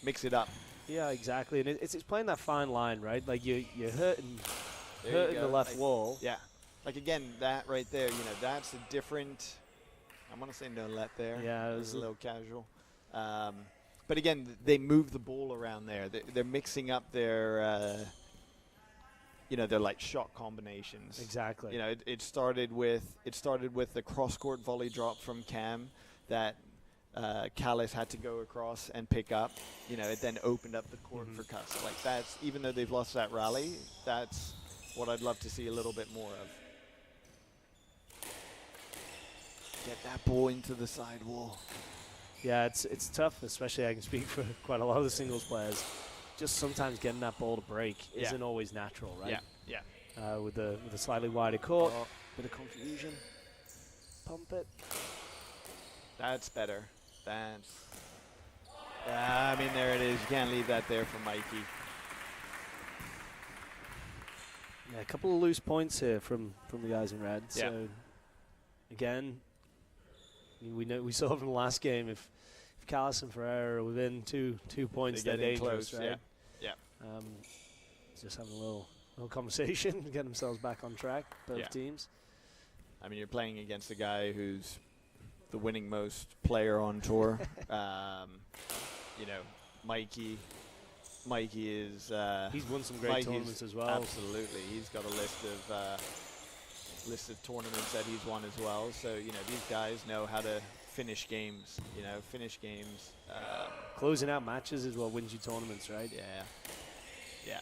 mix it up. Yeah, exactly. And it's playing that fine line, right? Like, you're hurting the left wall. Yeah. Like, again, that right there, you know, that's a different – I'm going to say no let there. Yeah. It was a little casual. But again, they move the ball around there. They're mixing up their, you know, their like shot combinations. Exactly. You know, it started with the cross court volley drop from Cam that Callis had to go across and pick up. You know, it then opened up the court for Cusk. Like that's, even though they've lost that rally, that's what I'd love to see a little bit more of. Get that ball into the side wall. Yeah, it's tough, especially I can speak for quite a lot of the singles players. Just sometimes getting that ball to break isn't always natural, right? Yeah. With a slightly wider court, bit of confusion. Pump it. That's better. I mean, there it is. You can't leave that there for Mikey. Yeah, a couple of loose points here from the guys in red. Yeah. So again, we saw from the last game, if Callis and Ferreira are within two points, they're dangerous, close, right? Yeah. Just having a little conversation, get themselves back on track, both teams. I mean, you're playing against a guy who's the winning most player on tour. You know, Mikey is. He's won some great tournaments as well. Absolutely, he's got a list of tournaments that he's won as well. So you know, these guys know how to finish games. Closing out matches is what wins you tournaments, right? Yeah.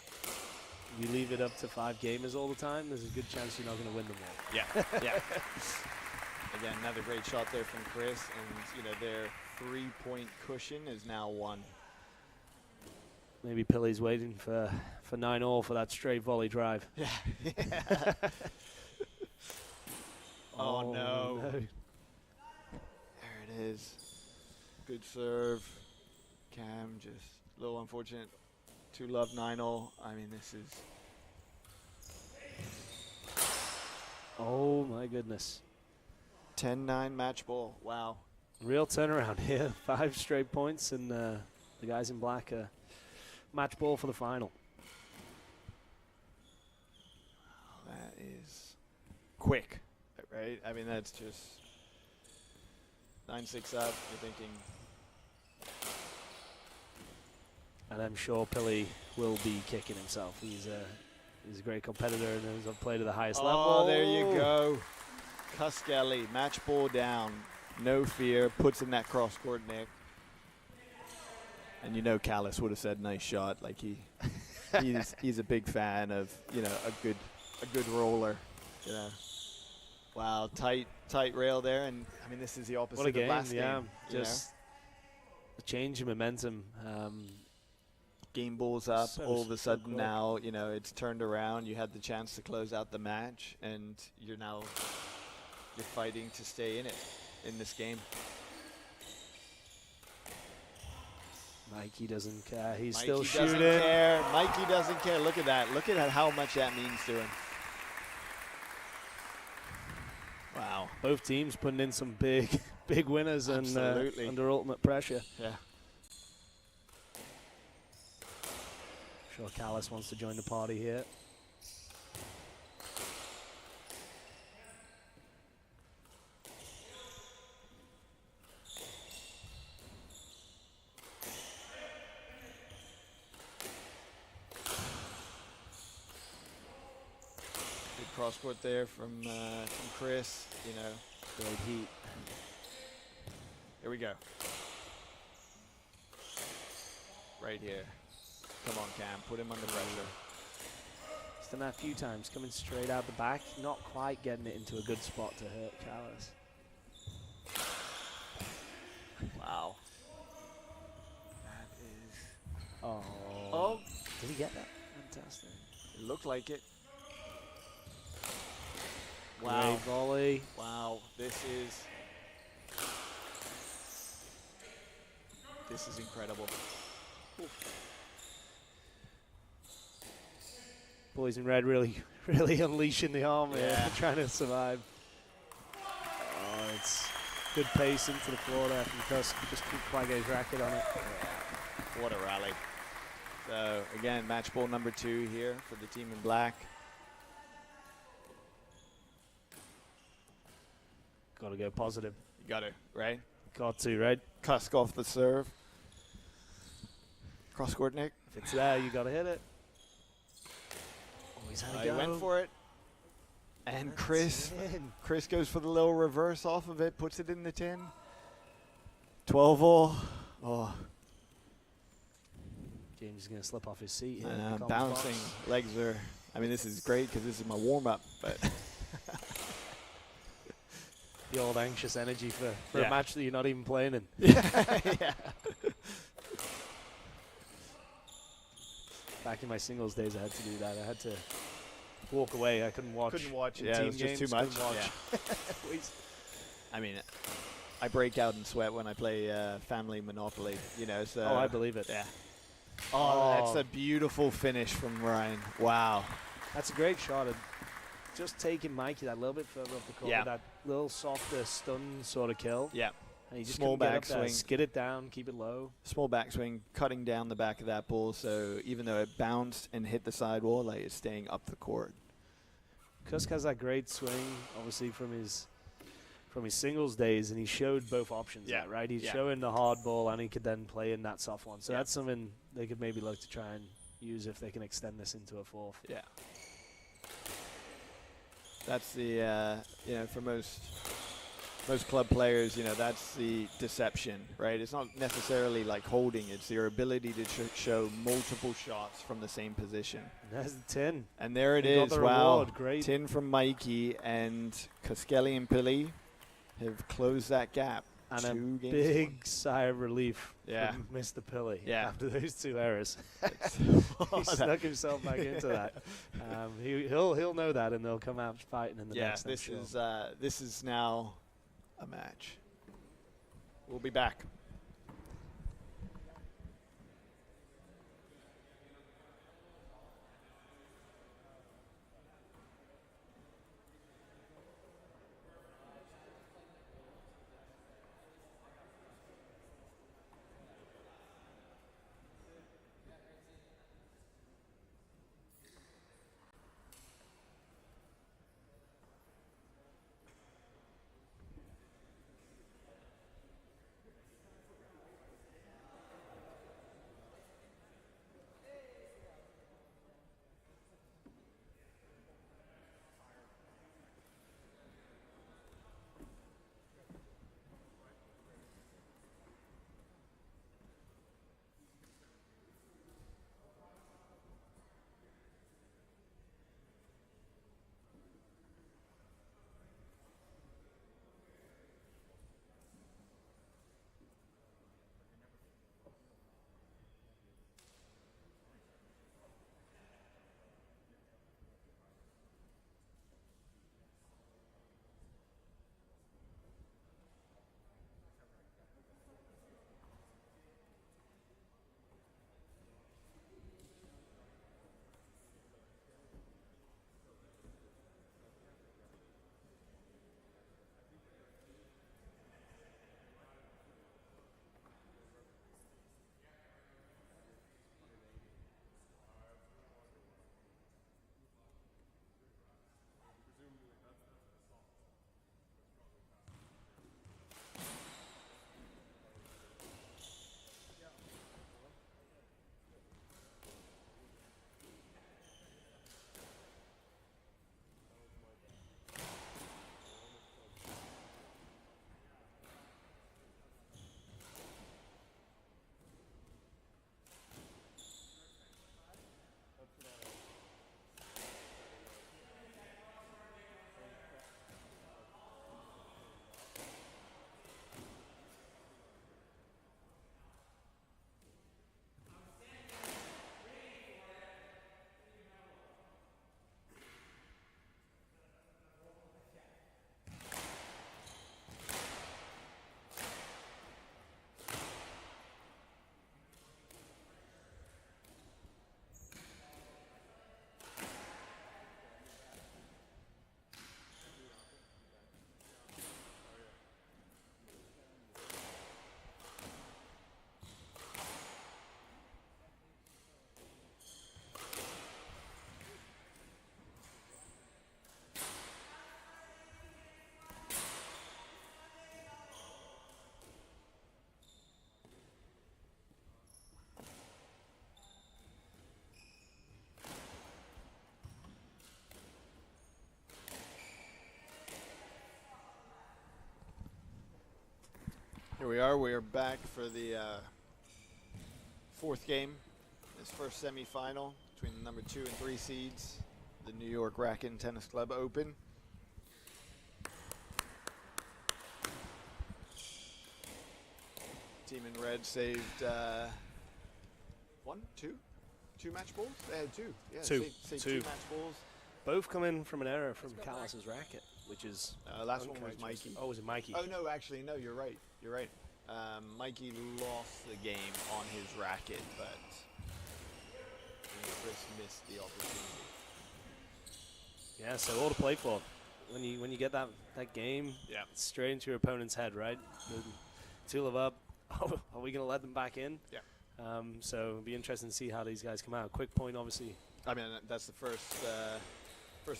You leave it up to 5 gamers all the time, there's a good chance you're not going to win them all. Yeah. Again, another great shot there from Chris, and you know their 3-point cushion is now 1. Maybe Pili's waiting for 9-all for that straight volley drive. Yeah. Oh no. There it is. Good serve. Cam just a little unfortunate. 2-love 9-0. I mean, this is... Oh, my goodness. 10-9 match ball. Wow. Real turnaround here. 5 straight points, and the guys in black match ball for the final. That is quick, right? I mean, that's just 9-6 up. You're thinking... And I'm sure Pili will be kicking himself. He's a great competitor and has played at the highest level. Oh, there you go. Kuskelly, match ball down. No fear, puts in that cross court nick. And you know Callis would have said nice shot. Like he's a big fan of, you know, a good roller, you know. Wow, tight rail there, and I mean this is the opposite what a game, of last yeah. game. Just a change in momentum. Game balls up, So all of a sudden quick. now, you know, it's turned around. You had the chance to close out the match, and you're fighting to stay in it, in this game. Mikey doesn't care. He's Mikey still doesn't shooting. care. Mikey doesn't care. Look at that. Look at how much that means to him. Wow. Both teams putting in some big winners and Absolutely. under ultimate pressure. Yeah. Sure Callis wants to join the party here. Good cross court there from Chris. You know, Great heat. here we go. Right here. Come on, Cam. Put him under pressure. He's done that a few times, coming straight out the back, not quite getting it into a good spot to hurt Callis. Wow. That is... Oh. Oh, Did he get that? Fantastic. it looked like it. Great Wow. volley. Wow. This is incredible. Boys in red really unleashing the arm here, Yeah. trying to survive. Oh, it's good pace into the floor there from Kusk. Just couldn't quite get his racket on it. Yeah. What a rally. So, again, match ball number 2 here for the team in black. Got to go positive. You got it, right? Got to, right? Kusk off the serve. Cross court nick. If it's there, you got to hit it. Oh, he's had a He go. went for it. And That's Chris in. goes for the little reverse off of it, puts it in the tin. 12-all. Oh, James is going to slip off his seat here. and in I'm the comms bouncing. box. Legs are, I mean, this is great because this is my warm-up, but The old anxious energy for Yeah. a match that you're not even playing in. yeah. Back in my singles days, I had to do that. I had to walk away. I couldn't watch. Couldn't watch. in Yeah, it team was just too games, much. couldn't watch. Yeah. I mean, I break out in sweat when I play Family Monopoly, you know, so. Oh, I believe it. Yeah. Oh, that's a beautiful finish from Ryan. Wow. That's a great shot. And just taking Mikey that little bit further up the court Yeah. with that little softer stun sort of kill. Yeah. And he just Small couldn't get up there. backswing. Skid it down, keep it low. Small backswing, cutting down the back of that ball, so even though it bounced and hit the sidewall, like it's staying up the court. Kusk has that great swing, obviously from his singles days, and he showed both options. Yeah. There, right? He's Yeah. showing the hard ball, and he could then play in that soft one. So Yeah. that's something they could maybe look to try and use if they can extend this into a fourth. Yeah. That's the, you know, for most club players, you know, that's the deception, right? It's not necessarily like holding. It's your ability to show multiple shots from the same position. And there's the tin. And there it They got is. the Wow. reward. Great. Tin from Mikey, and Kuskelly and Pili have closed that gap. And 2 a games to big 1. sigh of relief Yeah. from Mr. Pili Yeah. after those 2 errors. It's- He snuck himself back into that. He'll know that, and they'll come out fighting in the Yeah, next. I'm sure. this is now a match. We'll be back. Here we are. We are back for the fourth game. This first semifinal between the number 2 and 3 seeds, the New York Racquet Tennis Club Open. Team in red saved two match balls. They had two. Yeah, Two. Saved Two. 2 match balls. Both come in from an error from Callus's racket, which is Last one was Mikey. Oh, was it Mikey? Oh no, actually no. You're right. You're right. Mikey lost the game on his racket, but Chris missed the opportunity. Yeah, so all to play for. When you get that game, Yeah. straight into your opponent's head, right? Two of up. Oh, are we going to let them back in? Yeah. So it'll be interesting to see how these guys come out. Quick point, obviously. I mean, that's the first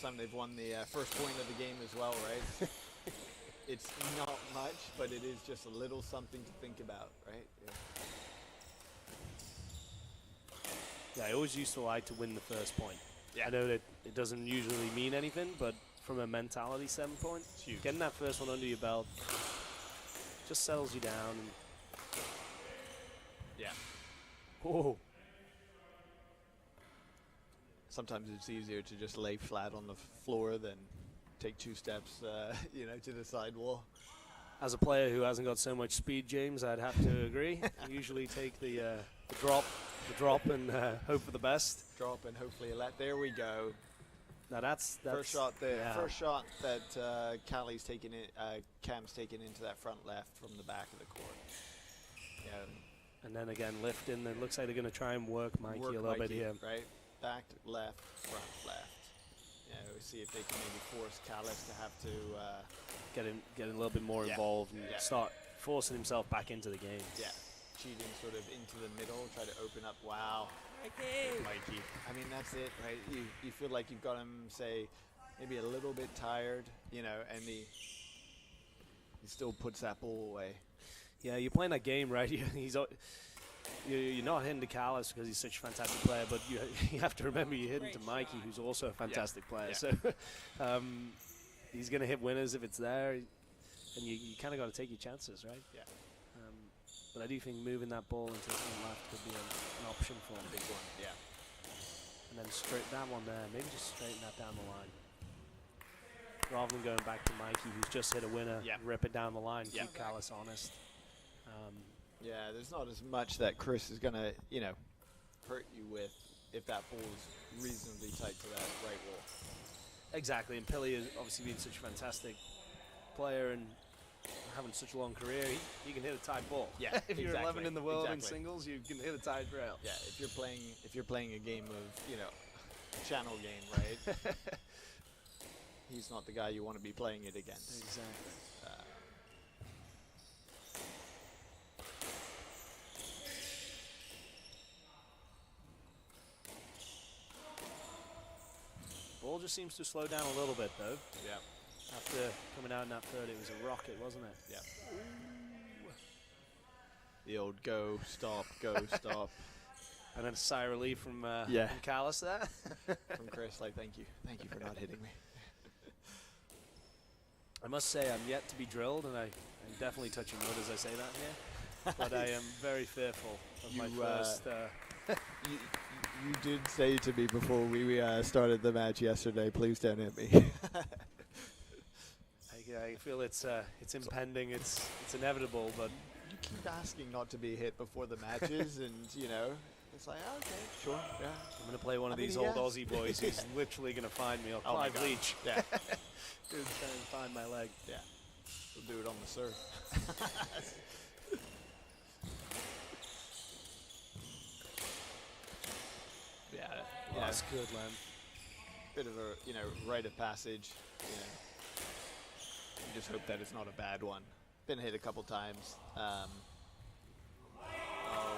time they've won the first point of the game as well, right? It's not much, but it is just a little something to think about, right? Yeah, I always used to like to win the first point. Yeah. I know that it doesn't usually mean anything, but from a mentality standpoint, getting that first one under your belt just settles you down. And Yeah. whoa. Sometimes it's easier to just lay flat on the floor than take 2 steps, to the side wall. As a player who hasn't got so much speed, James, I'd have to agree. I usually take the drop, and hope for the best. Drop and hopefully a let. There we go. Now that's First shot there. yeah. First shot that Cam's taken into that front left from the back of the court. Yeah. And then again, lifting. It looks like they're going to try and work Mikey a little bit here. Right? Back, left, front, left. Yeah, we see if they can maybe force Callus to have to Get a little bit more involved and start forcing himself back into the game. Yeah, cheating sort of into the middle, try to open up. Wow, Mikey. I mean, that's it, right? You feel like you've got him, say, maybe a little bit tired, and he still puts that ball away. Yeah, you're playing that game, right? You're not hitting to Callus because he's such a fantastic player, but you have to remember you're hitting to Mikey, who's also a fantastic player. Yeah. So he's going to hit winners if it's there, and you kind of got to take your chances, right? Yeah. But I do think moving that ball into the front left could be an option for him. Big one, yeah. And then straight that one there, maybe just straighten that down the line. Rather than going back to Mikey, who's just hit a winner, rip it down the line, keep Callus honest. Yeah, there's not as much that Chris is going to, hurt you with if that ball's reasonably tight to that right wall. Exactly, and Pili has obviously been such a fantastic player and having such a long career. He can hit a tight ball. Yeah, if you're 11 in the world in singles, you can hit a tight rail. Yeah, if you're playing a game of, channel game, right? He's not the guy you want to be playing it against. Exactly. Ball just seems to slow down a little bit, though. Yeah. After coming out in that third, it was a rocket, wasn't it? Yeah. The old go, stop. And then a sigh of relief from Callus there. From Chris, thank you for not hitting me. I must say, I'm yet to be drilled, and I'm definitely touching wood as I say that here. But I am very fearful of my first... You did say to me before we started the match yesterday, please don't hit me. I feel it's impending, it's inevitable, but you keep asking not to be hit before the matches, and it's like, okay, sure, yeah. I'm gonna play one of these old Aussie boys who's literally gonna find me. I'll Clive Leach. Yeah. Dude, try and find my leg. Yeah. We'll do it on the serve. Oh, that's good, man. Bit of a rite of passage. You just hope that it's not a bad one. Been hit a couple times. Oh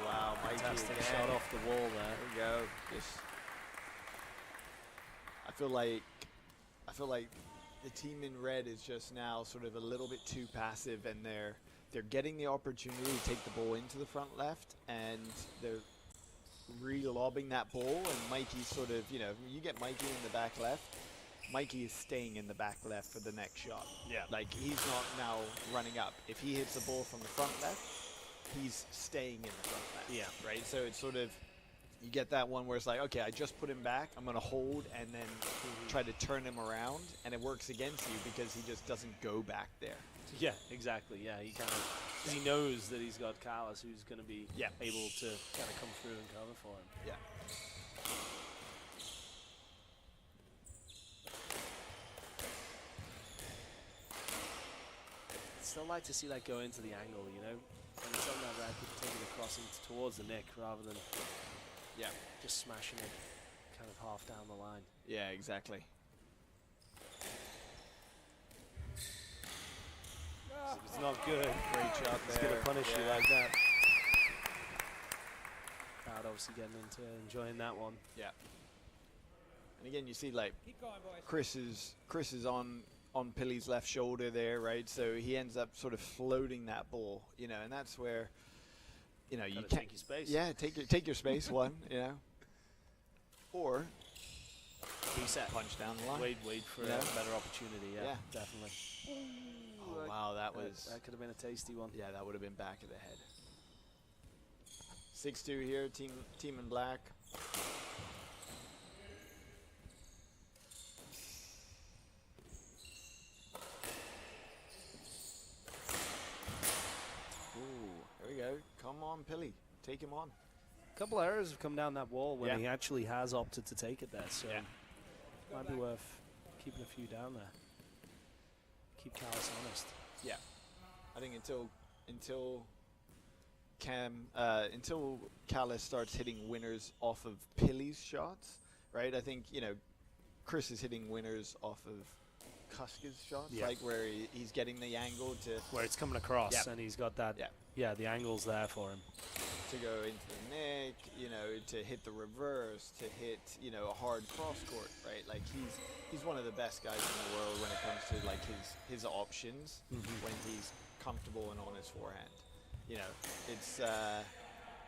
wow, Fantastic shot off the wall there. There we go. I feel like the team in red is just now sort of a little bit too passive, and they're getting the opportunity to take the ball into the front left, and they're re-lobbing that ball, and Mikey's sort of, you get Mikey in the back left, Mikey is staying in the back left for the next shot. Yeah. Like, he's not now running up. If he hits the ball from the front left, he's staying in the front left. Yeah. Right? So it's sort of, you get that one where it's like, okay, I just put him back. I'm going to hold and then try to turn him around. And it works against you because he just doesn't go back there. Yeah, exactly. Yeah, he kind of, because he knows that he's got Carlos who's going to be able to kind of come through and cover for him. Yeah. Still like to see that go into the angle, you know? And it's on that racket, take it across towards the nick rather than just smashing it kind of half down the line. Yeah, exactly. If it's not good, Great shot there. he's going to punish you like that. Crowd obviously getting into enjoying that one. Yeah. And again, you see like Chris is on Pilly's left shoulder there, right? So he ends up sort of floating that ball, you know, and that's where, you know, you can't take your space. Yeah, take your space, one, you know, or reset, punch down the line. Wait for a better opportunity. Yeah, definitely. Oh wow, that could have been a tasty one. Yeah, that would have been back of the head. 6-2 here, team in black. There we go. Come on, Pilly. Take him on. A couple errors have come down that wall when he actually has opted to take it there, so might be worth keeping a few down there. Keep Callis honest. Yeah. I think until Callis starts hitting winners off of Pilly's shots, right? I think, you know, Chris is hitting winners off of Kuska's shots, like where he's getting the angle to where it's coming across and he's got that the angle's there for him to go into the nick, you know, to hit the reverse, to hit, you know, a hard cross court, right? Like he's one of the best guys in the world when it comes to like his options when he's comfortable and on his forehand. You know, it's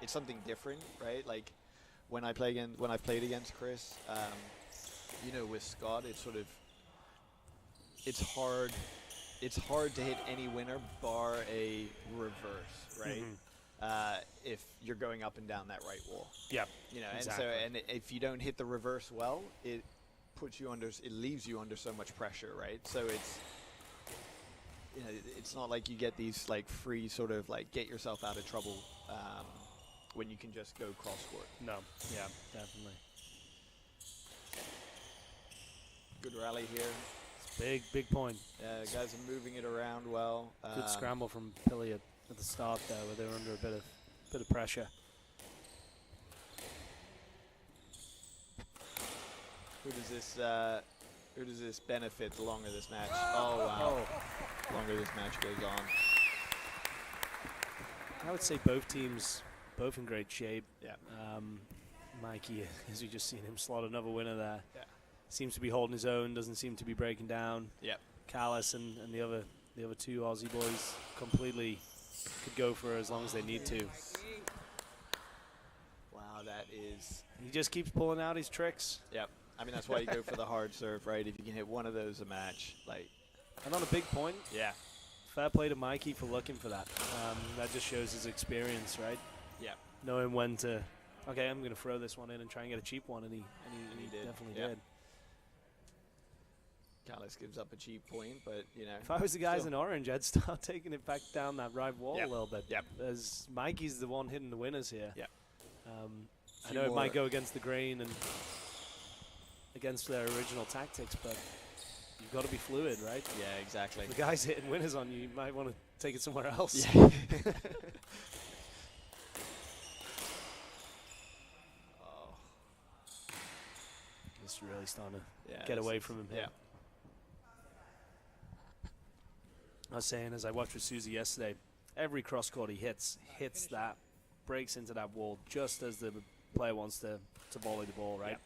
something different, right? Like when I've played against Chris, you know, with Scott, it's sort of it's hard to hit any winner bar a reverse, right? If you're going up and down that right wall. Yeah. You know, exactly. and if you don't hit the reverse well, it leaves you under so much pressure, right? So it's, you know, it's not like you get these like free sort of like get yourself out of trouble when you can just go cross court. No. Yeah, definitely. Good rally here. Big point. Yeah, guys are moving it around well. Good scramble from Pilly at the start there, where they were under a bit of pressure. Who does this benefit the longer this match? Oh wow! The longer this match goes on. I would say both teams, both in great shape. Yeah. Mikey, as we just seen him slot another winner there. Yeah. Seems to be holding his own, doesn't seem to be breaking down. Yep. Callis and the other two Aussie boys completely could go for as long as they need to. Wow, that is... He just keeps pulling out his tricks. Yep. I mean, that's why you go for the hard serve, right? If you can hit one of those a match, like... And on a big point, fair play to Mikey for looking for that. That just shows his experience, right? Yeah. Knowing when to, okay, I'm going to throw this one in and try and get a cheap one, and he definitely did. Callis gives up a cheap point, but, you know. If I was the guys in orange, I'd start taking it back down that right wall a little bit. Yep. As Mikey's the one hitting the winners here. Yep. I know it might go against the grain and against their original tactics, but you've got to be fluid, right? Yeah, exactly. If the guy's hitting winners on you, you might want to take it somewhere else. Yeah. It's really starting to Yeah, get away from him here. Yeah. I was saying, as I watched with Susie yesterday, every cross court he hits that, breaks into that wall just as the player wants to volley the ball, right?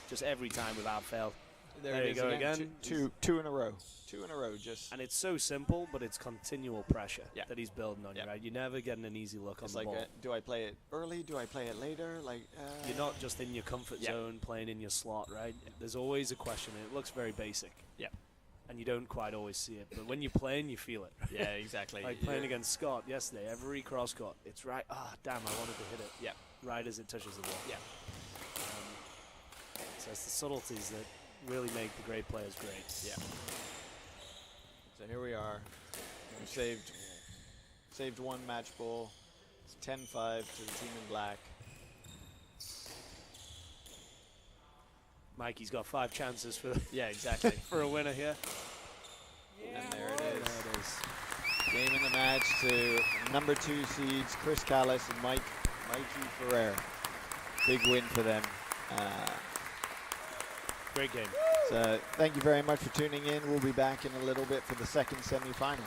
Just every time without fail. There it you is go again. Two in a row. Two in a row, just. And it's so simple, but it's continual pressure Yeah. that he's building on you, Yeah. right? You're never getting an easy look on It's the like, ball. do I play it early? Do I play it later? Like You're not just in your comfort Yeah. zone playing in your slot, right? There's always a question, and it looks very basic. Yeah. And you don't quite always see it. But when you're playing, you feel it. Yeah, exactly. Like playing against Scott yesterday, every cross cut, it's right. Ah, damn, I wanted to hit it. Yeah. Right as it touches the ball. Yeah. So it's the subtleties that really make the great players great. Yeah. So here we are. We saved one match ball. It's 10-5 to the team in black. Mikey's got 5 chances for Yeah, exactly. for a winner here. And there it is. There it is. Game in the match to number 2 seeds Chris Callis and Mikey Ferrer. Big win for them. Great game. So thank you very much for tuning in. We'll be back in a little bit for the second semifinal.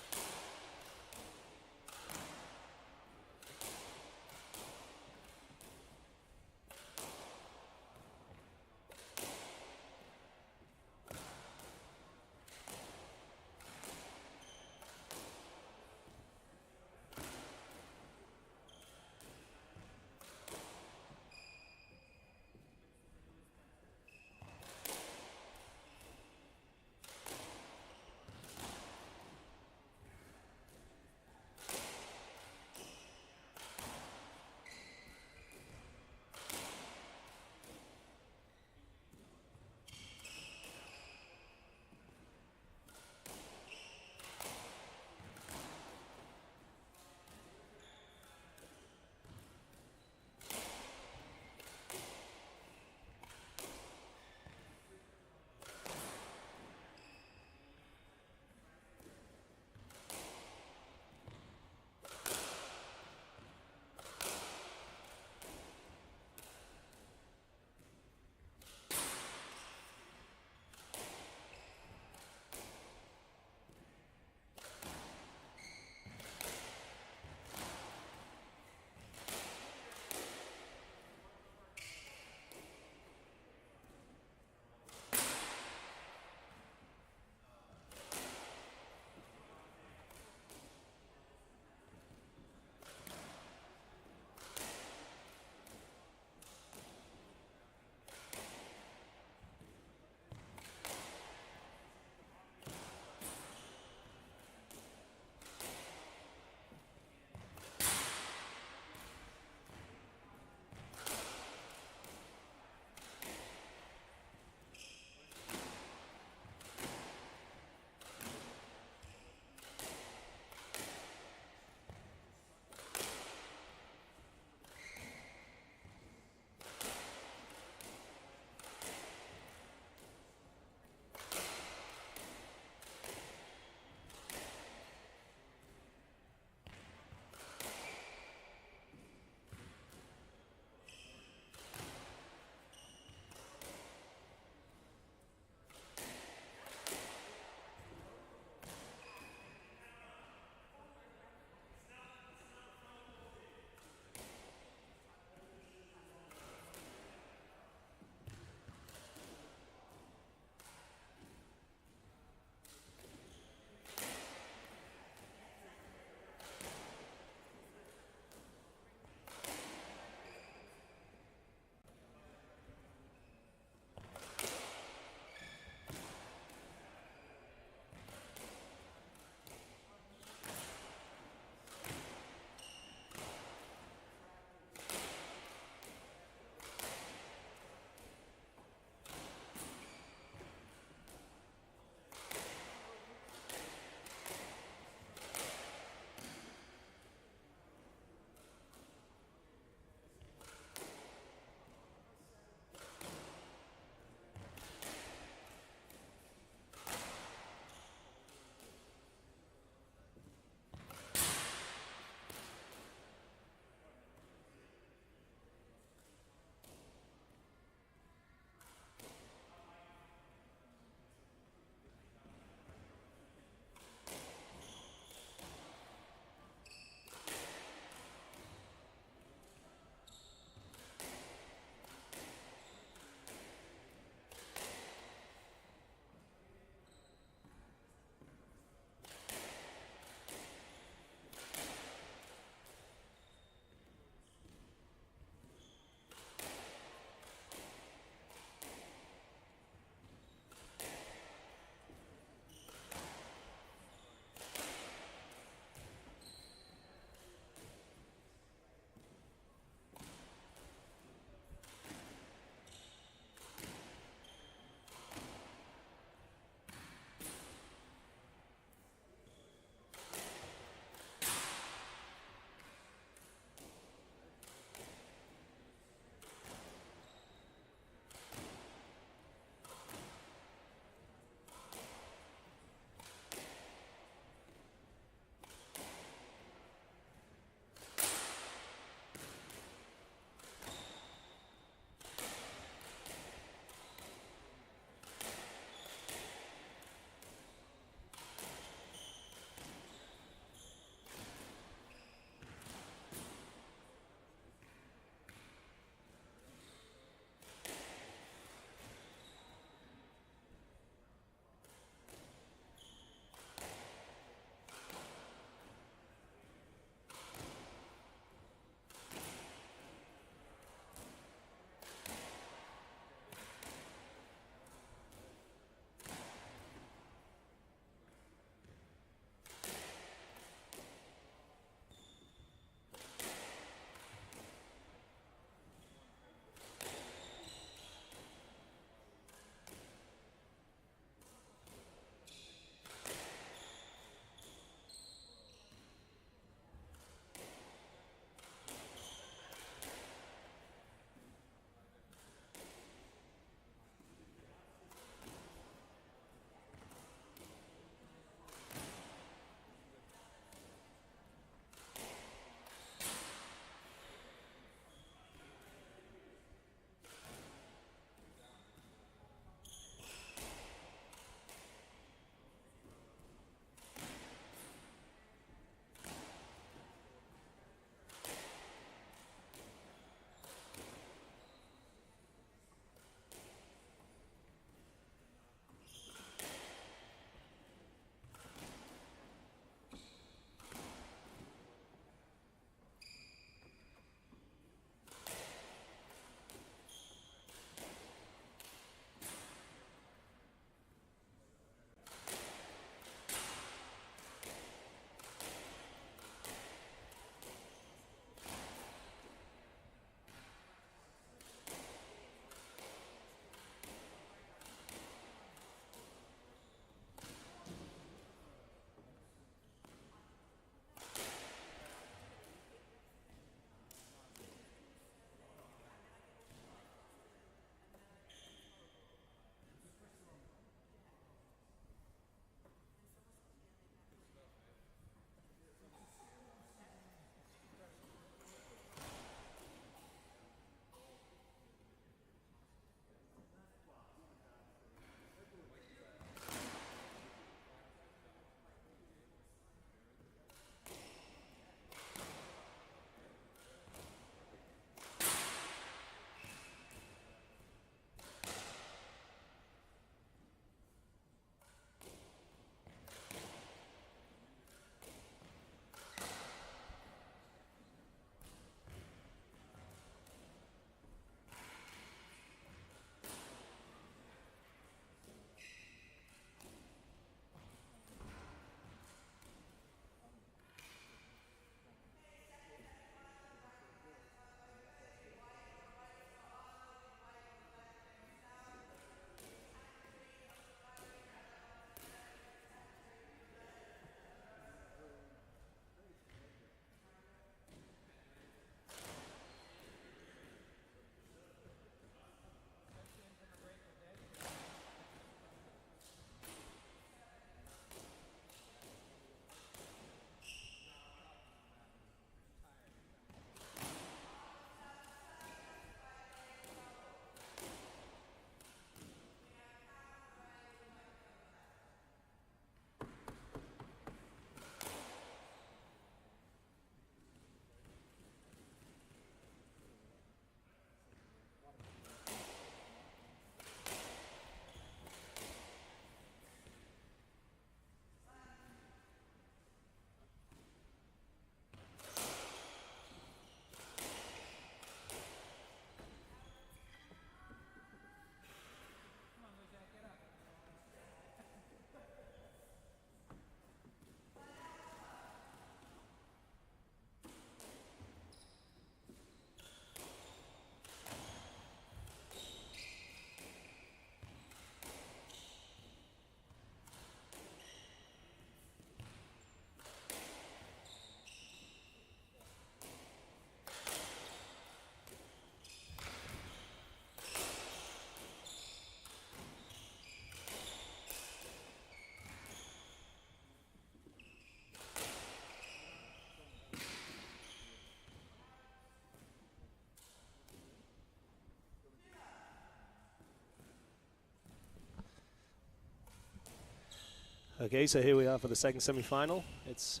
Okay, so here we are for the second semi-final. It's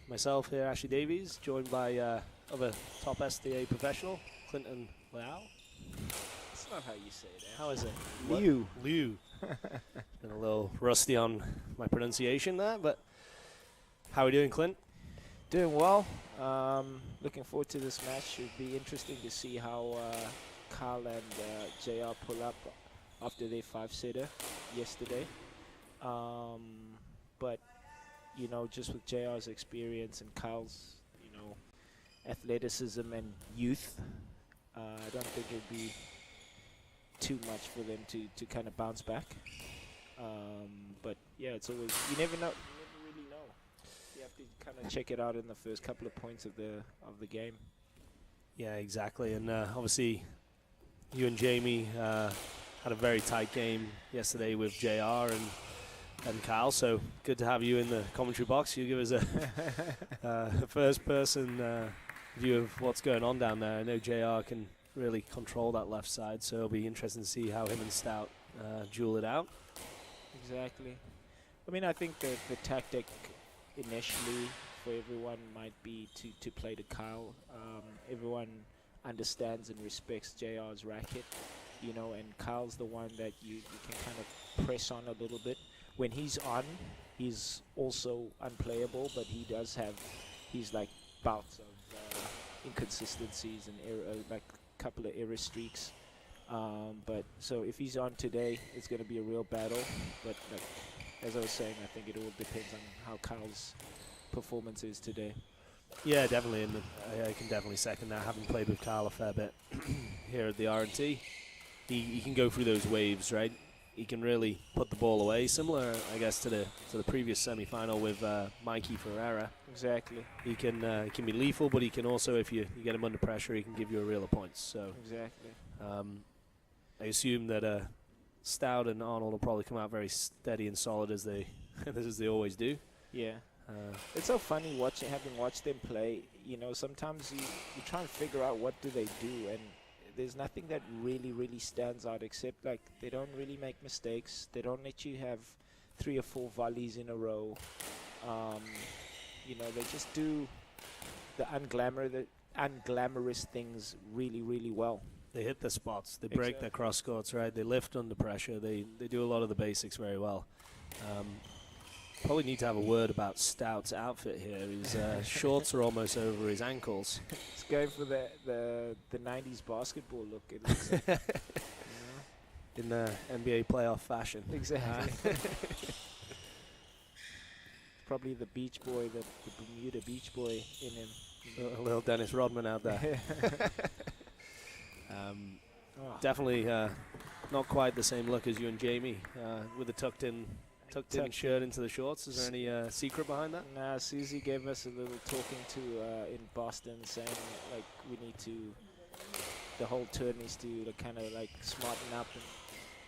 myself here, Ashley Davies, joined by other top SDA professional, Clinton Liao. That's not how you say it. How is it? Liu. Liu. Been a little rusty on my pronunciation there, but how are we doing, Clint? Doing well. Looking forward to this match. Should be interesting to see how Carl and JR pull up after their 5-setter yesterday. But, you know, just with JR's experience and Carl's, you know, athleticism and youth, I don't think it'd be too much for them to kind of bounce back. But, yeah, it's always, you never know. You never really know. You have to kind of check it out in the first couple of points of the game. Yeah, exactly. And obviously, you and Jamie had a very tight game yesterday with JR and Kyle, so good to have you in the commentary box. You give us a first-person view of what's going on down there. I know JR can really control that left side, so it'll be interesting to see how him and Stout duel it out. Exactly. I mean, I think the tactic initially for everyone might be to play to Kyle. Everyone understands and respects JR's racket, you know, and Kyle's the one that you can kind of press on a little bit. When he's on, he's also unplayable, but he does have, he's like bouts of inconsistencies and error, like a couple of error streaks. But so if he's on today, it's going to be a real battle. But like, as I was saying, I think it all depends on how Kyle's performance is today. Yeah, definitely, and I can definitely second that. Having played with Kyle a fair bit here at the R&T, he can go through those waves, right? He can really put the ball away, similar, I guess, to the previous semi-final with Mikey Ferreira. Exactly. He can be lethal, but he can also, if you get him under pressure, he can give you a reel of points. So exactly. I assume that Stout and Arnold will probably come out very steady and solid as they as they always do. Yeah. It's so funny having watched them play. You know, sometimes you try and figure out what do they do, and there's nothing that really stands out except like they don't really make mistakes. They don't let you have 3 or 4 volleys in a row. You know, they just do the unglamorous things really well. They hit the spots. They break their cross courts, right? They lift under pressure. They do a lot of the basics very well. Probably need to have a word about Stout's outfit here. His shorts are almost over his ankles. It's going for the 90s basketball look. It looks like, you know? In the NBA playoff fashion. Exactly. Probably the Beach Boy, the Bermuda Beach Boy in him. A little Dennis Rodman out there. Definitely not quite the same look as you and Jamie with the tucked in shirt into the shorts. Is there any secret behind that? Nah, Susie gave us a little talking to in Boston, saying like we need to, the whole tour needs to kind of like smarten up, and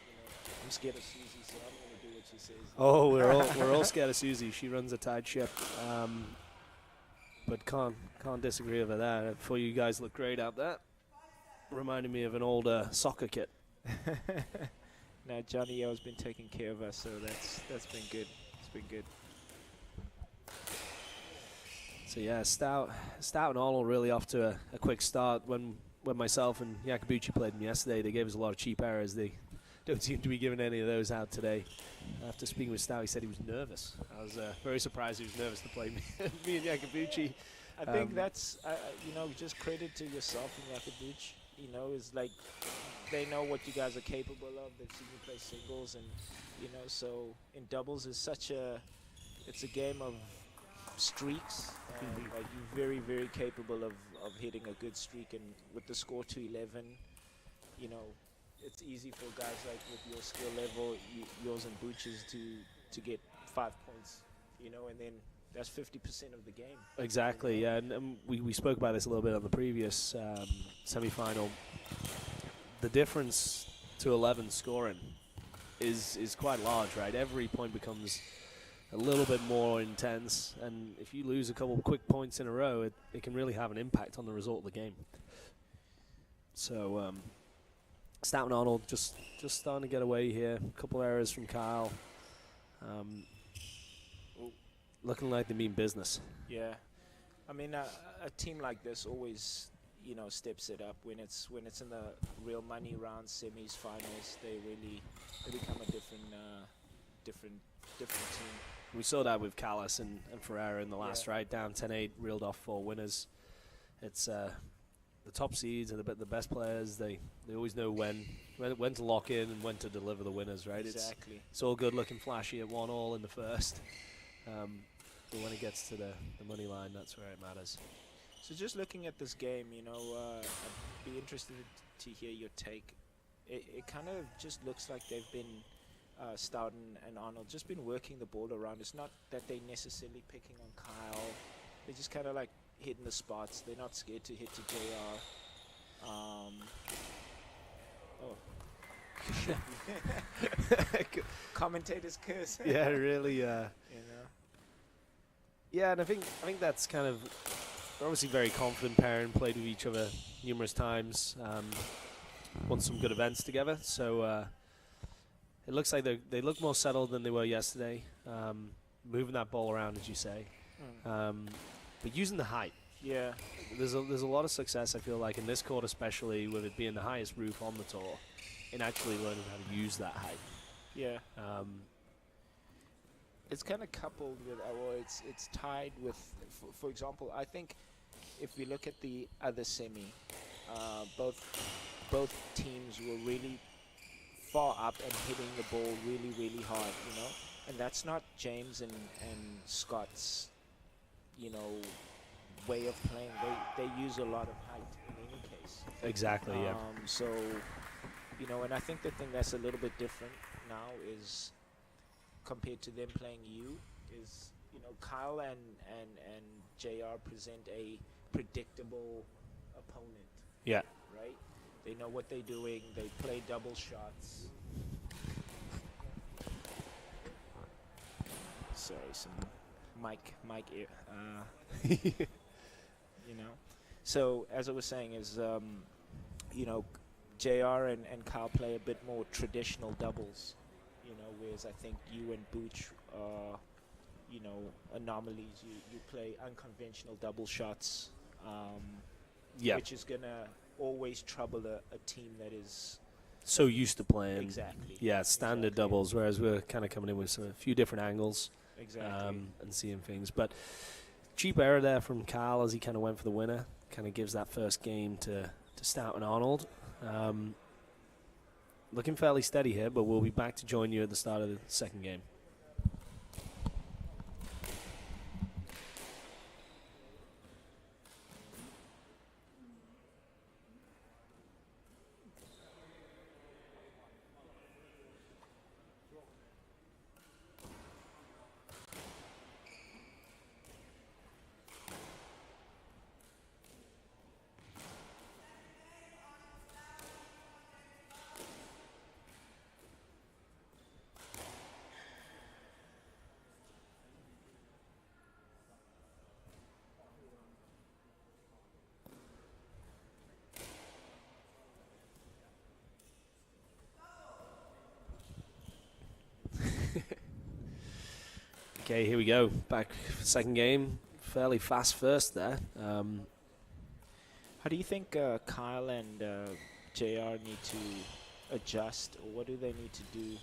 you know, I'm scared of Susie, so I'm gonna do what she says. Oh, we're all scared of Susie. She runs a tight ship, but can't disagree over that. For you guys look great out there. Reminded me of an old soccer kit. Now Johnny O's been taking care of us, so that's been good. It's been good. So yeah, Stout and Arnold really off to a quick start. When myself and Yakabuchi played them yesterday, they gave us a lot of cheap errors. They don't seem to be giving any of those out today. After speaking with Stout, he said he was nervous. I was very surprised he was nervous to play me and Yakabuchi. I think that's you know, just credit to yourself and Yakabuchi. You know, it's like they know what you guys are capable of. They've seen you play singles, and you know, so in doubles is it's a game of streaks. Like you're very capable of hitting a good streak, and with the score to 11, you know, it's easy for guys like with your skill level, yours and Butch's to get 5 points, you know, and then that's 50% of the game. Exactly, yeah, and we spoke about this a little bit on the previous semi-final. The difference to 11 scoring is quite large, right? Every point becomes a little bit more intense, and if you lose a couple of quick points in a row, it can really have an impact on the result of the game. So Stout and Arnold just starting to get away here. A couple errors from Kyle. looking like they mean business. Yeah, I mean, a team like this always, steps it up when it's in the real money rounds, semis, finals. They become a different team. We saw that with Callis and Ferreira in the last Yeah. right, down 10-8, reeled off 4 winners. It's the top seeds and the best players. They always know when to lock in and when to deliver the winners, right? Exactly. It's all good looking flashy at 1-1 in the first. But when it gets to the money line, that's where it matters. So just looking at this game, I'd be interested to hear your take. It kind of just looks like they've been, Stoughton and Arnold, just been working the ball around. It's not that they're necessarily picking on Kyle. They're just kind of like hitting the spots. They're not scared to hit to JR. Commentators curse. Yeah, really. You know. Yeah, and I think that's kind of, they're obviously very confident pairing, played with each other numerous times, won some good events together. So it looks like they look more settled than they were yesterday, moving that ball around, as you say, but using the height. Yeah. There's a lot of success, I feel like, in this court especially, with it being the highest roof on the tour, in actually learning how to use that height. Yeah. It's kind of coupled with, it's tied with, for example, I think if we look at the other semi, both teams were really far up and hitting the ball really, really hard, and that's not James and Scott's, way of playing. They use a lot of height in any case. Exactly, yeah. So, and I think the thing that's a little bit different now is, compared to them playing you, is Kyle and JR present a predictable opponent. Yeah. Right? They know what they're doing. They play double shots. Sorry, some mic ear. So as I was saying is, JR and Kyle play a bit more traditional doubles. Whereas I think you and Booch are, anomalies. You play unconventional double shots, which is going to always trouble a team that is so used to playing. Exactly. Yeah, standard doubles, whereas we're kind of coming in with a few different angles. Exactly. And seeing things. But cheap error there from Kyle as he kind of went for the winner. Kind of gives that first game to Stout and Arnold. Looking fairly steady here, but we'll be back to join you at the start of the second game. Okay, here we go. Back for the second game. Fairly fast first there. How do you think Kyle and JR need to adjust, or what do they need to do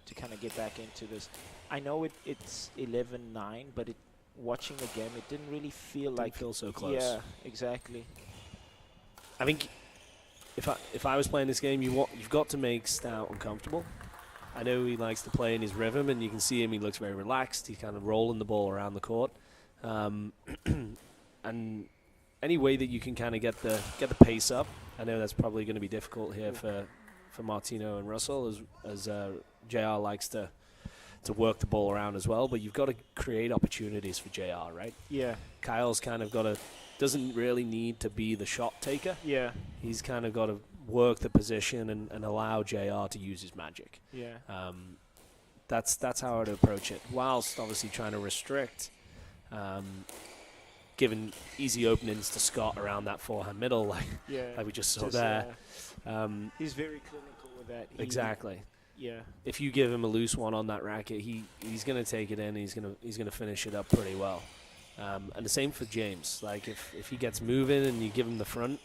to kind of get back into this? I know it's 11-9, but watching the game, it didn't really feel like... feel so close. Yeah, exactly. I think if I was playing this game, you've got to make Stout uncomfortable. I know he likes to play in his rhythm, and you can see him. He looks very relaxed. He's kind of rolling the ball around the court, and any way that you can kind of get the pace up. I know that's probably going to be difficult here for Martino and Russell, as JR likes to work the ball around as well. But you've got to create opportunities for JR, right? Yeah. Kyle's kind of doesn't really need to be the shot taker. Yeah. He's kind of got to work the position and allow JR to use his magic. Yeah. That's how I'd approach it, whilst obviously trying to restrict, giving easy openings to Scott around that forehand middle, like we just saw there. He's very clinical with that. Exactly. Yeah. if you give him a loose one on that racket, he's going to take it in. He's going to finish it up pretty well. And the same for James. Like if he gets moving and you give him the front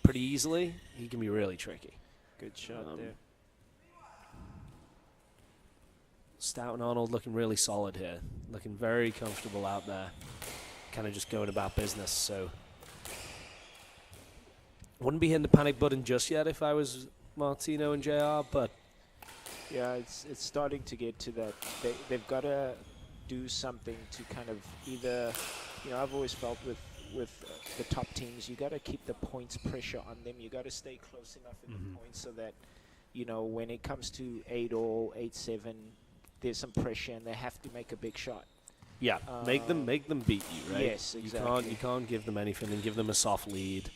pretty easily, he can be really tricky. Good shot there. Stout and Arnold looking really solid here, looking very comfortable out there, kind of just going about business. So wouldn't be hitting the panic button just yet if I was Martino and JR, but Yeah, it's starting to get to that. They've got to do something to kind of either, I've always felt with the top teams, you got to keep the points pressure on them. You got to stay close enough in the points so that, when it comes to 8-all, 8-7, there's some pressure and they have to make a big shot. yeah, make them beat you, right? Yes, exactly. You can't give them anything and give them a soft lead.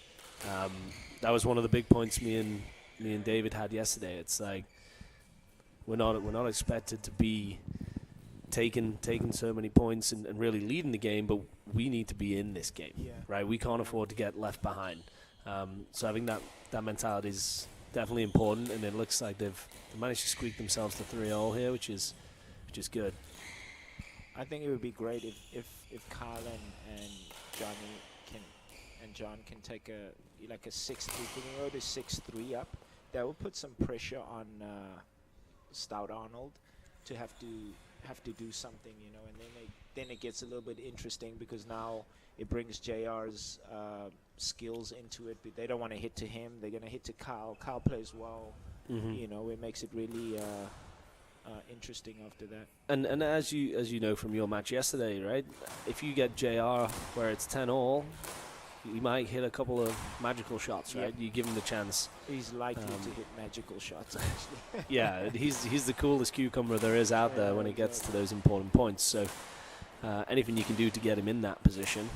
That was one of the big points me and David had yesterday. It's like we're not expected to be taking so many points and really leading the game, but we need to be in this game, right? We can't afford to get left behind. So I think that mentality is definitely important, and it looks like they've managed to squeak themselves to 3-all here, which is good. I think it would be great if Kyle and John can take a 6-3. Can you go to 6-3 up? That will put some pressure on Stout Arnold to have to do something, and then it gets a little bit interesting because now it brings JR's skills into it. But they don't want to hit to him; they're going to hit to Kyle. Kyle plays well, it makes it really interesting after that. And as you know from your match yesterday, right? If you get JR where it's 10-all, you might hit a couple of magical shots, right? You give him the chance. He's likely to hit magical shots, actually. Yeah, he's the coolest cucumber there is out there when it gets to those important points. So anything you can do to get him in that position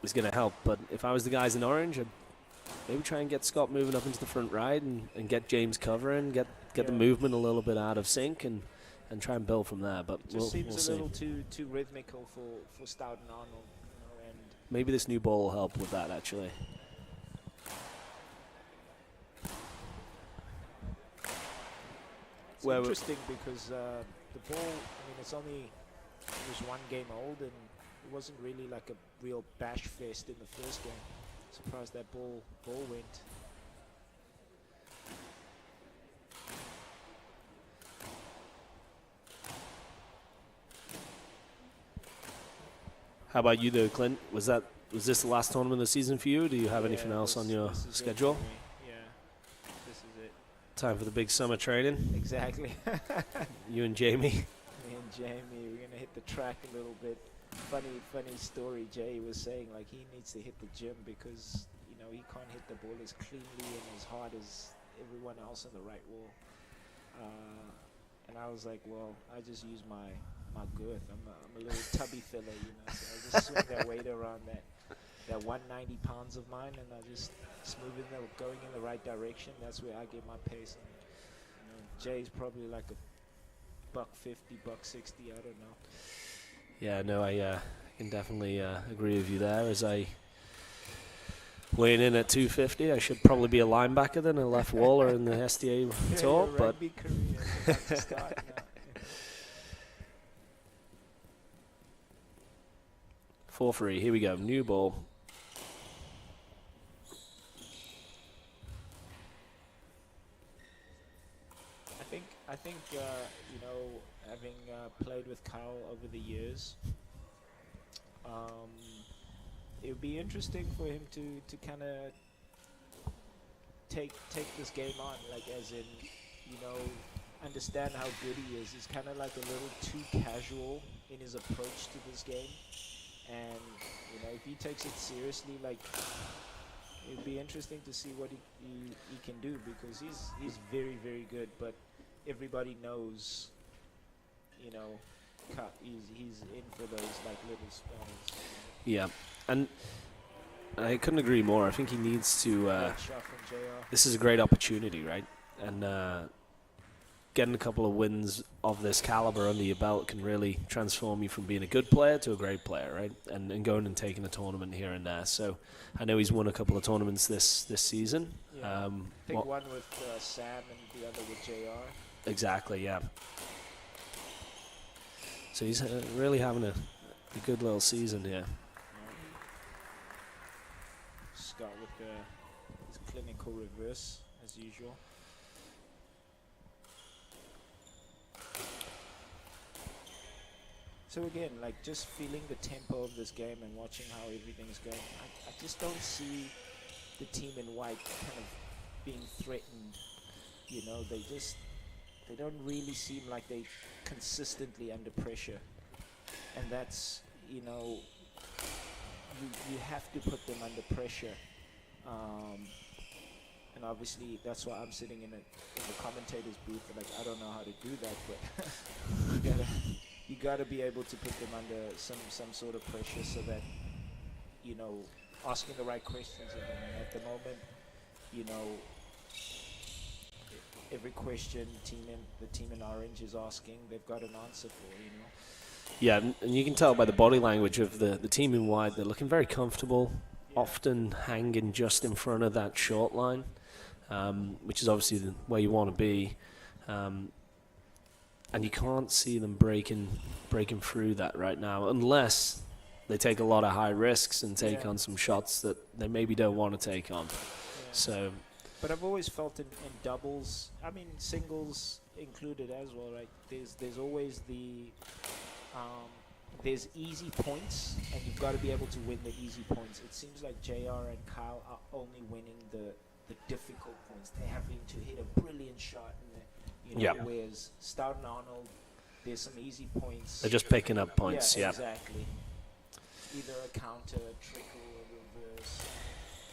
is going to help. But if I was the guys in orange, I'd maybe try and get Scott moving up into the front right and get James covering, get the movement a little bit out of sync and try and build from there. But it just seems we'll see. A little too rhythmical for Stout and Arnold. And maybe this new ball will help with that, actually. It's interesting because the ball, it was 1 game old, and it wasn't really like a real bash fest in the first game. Surprised that ball went. How about you, though, Clint? Was this the last tournament of the season for you? Or do you have anything else on your schedule? Yeah, this is it. Time for the big summer training. Exactly. You and Jamie. Me and Jamie, we're gonna hit the track a little bit. Funny story. Jay was saying like he needs to hit the gym because he can't hit the ball as cleanly and as hard as everyone else on the right wall. And I was like, well, I just use my girth. I'm a little tubby fella, so I just swing that weight around that 190 pounds of mine, and I just going in the right direction. That's where I get my pace. And, Jay's probably like a $150, $160. I don't know. Yeah, no, I can definitely agree with you there. As I weighing in at 250, I should probably be a linebacker than a left waller in the SDA tour. But rugby career is about to start now. 4-3. Here we go. New ball. I think having played with Kyle over the years, it would be interesting for him to kind of take this game on, like as in, understand how good he is. He's kind of like a little too casual in his approach to this game, and if he takes it seriously, like it'd be interesting to see what he can do, because he's very, very good, but everybody knows, he's in for those like little spells. Yeah, and I couldn't agree more. I think he needs to. Great shot from JR. This is a great opportunity, right? And getting a couple of wins of this caliber under your belt can really transform you from being a good player to a great player, right? And going and taking a tournament here and there. So I know he's won a couple of tournaments this season. Yeah. I think what- one with Sam and the other with JR. Exactly, yeah. So he's really having a good little season here. Scott with his clinical reverse, as usual. So again, like just feeling the tempo of this game and watching how everything's going, I just don't see the team in white kind of being threatened. You know, they don't really seem like they consistently under pressure, and that's, you know, you have to put them under pressure, and obviously that's why I'm sitting in the commentator's booth. Like, I don't know how to do that, but you gotta be able to put them under some sort of pressure so that, you know, asking the right questions of them. And at the moment, you know, every question the team in orange is asking, they've got an answer for, you know. Yeah, and you can tell by the body language of the team in white, they're looking very comfortable, often hanging just in front of that short line, which is obviously where you want to be. And you can't see them breaking through that right now, unless they take a lot of high risks and take on some shots that they maybe don't want to take on. Yeah. So, but I've always felt in doubles, I mean singles included as well, right? There's always there's easy points, and you've got to be able to win the easy points. It seems like JR and Kyle are only winning the difficult points. They're having to hit a brilliant shot, and whereas Stout and Arnold, there's some easy points. They're just picking up points. Yeah, exactly. Either a counter, a trickle, a reverse,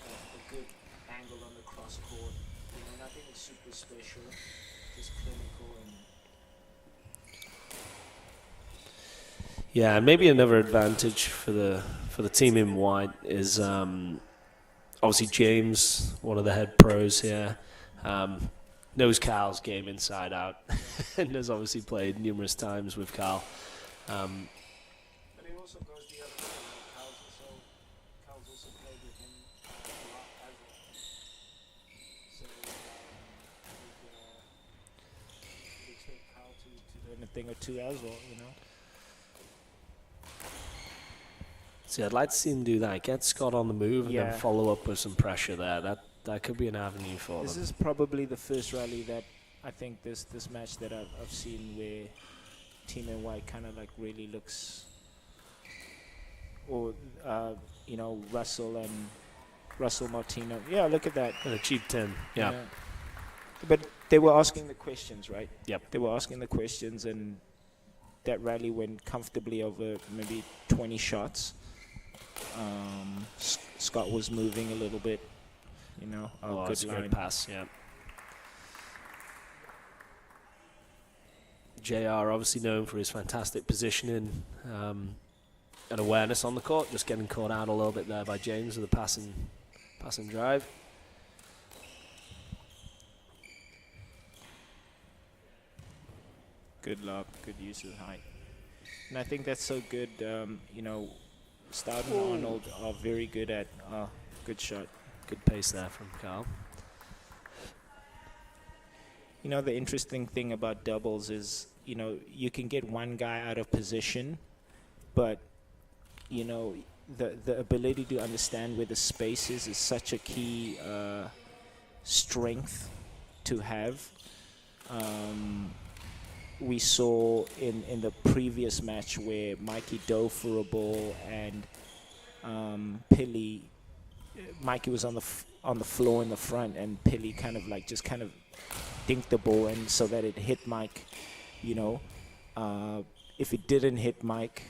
a good angle on the cross court. You know, nothing super special, just clinical and. Yeah, and maybe another advantage for the team in white is obviously James, one of the head pros here, knows Carl's game inside out and has obviously played numerous times with Carl. But it also goes the other way. Carl's also played with him a lot as well. So you'd expect Carl to learn a thing or two as well, you know. See, I'd like to see him do that. Get Scott on the move and then follow up with some pressure there. That could be an avenue for them. This is probably the first rally that I think this match that I've seen where Team in White kind of like really looks, or you know, Russell Martino. Yeah, look at that. And a cheap 10. Yeah. But they were asking the questions, right? Yep. They were asking the questions, and that rally went comfortably over maybe 20 shots. Scott was moving a little bit, you know. Oh, good line. Great pass, yeah. JR obviously known for his fantastic positioning and awareness on the court, just getting caught out a little bit there by James with a passing drive. Good lob, good use of height. And I think that's so good, you know, Stout and Arnold are very good at, good shot. Good pace there from Carl. You know, the interesting thing about doubles is, you know, you can get one guy out of position, but, you know, the ability to understand where the space is such a key strength to have. We saw in the previous match where Mikey dove for a ball and Mikey was on the floor in the front, and Pilly kind of dinked the ball, and so that it hit Mike. You know, if it didn't hit Mike,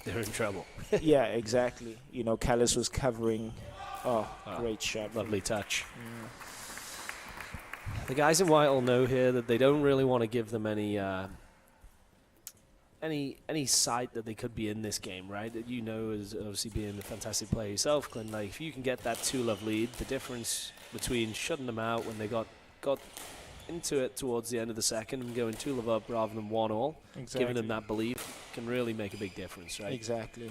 they're in trouble. Yeah, exactly. You know, Callis was covering. Great shot. Lovely touch. Yeah. The guys in white will know here that they don't really want to give them any sight that they could be in this game, right? That you know, as obviously being a fantastic player yourself, Clint, like if you can get that 2-love lead, the difference between shutting them out when they got into it towards the end of the second and going 2-love up rather than 1-all, giving them that belief can really make a big difference, right? Exactly.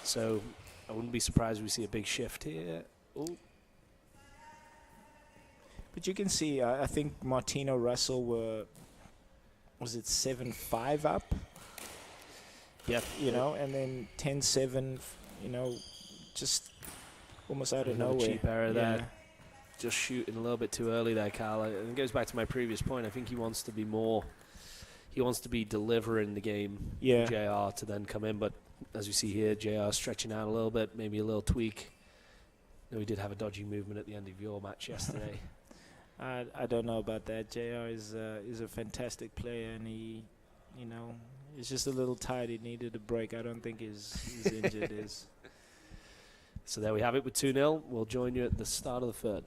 So I wouldn't be surprised if we see a big shift here. Ooh. But you can see, I think Martino Russell was it 7-5 up? Yep. You know, and then 10-7, you know, just almost out of Another nowhere. cheap error there. Just shooting a little bit too early there, Carl. And it goes back to my previous point. I think he wants to be more. He wants to be delivering the game. Yeah. JR to then come in, but as you see here, JR stretching out a little bit, maybe a little tweak. No, he did have a dodgy movement at the end of your match yesterday. I don't know about that. JR is a fantastic player, and he, you know, he's just a little tired. He needed a break. I don't think he's injured. Is. So there we have it with 2-0. We'll join you at the start of the third.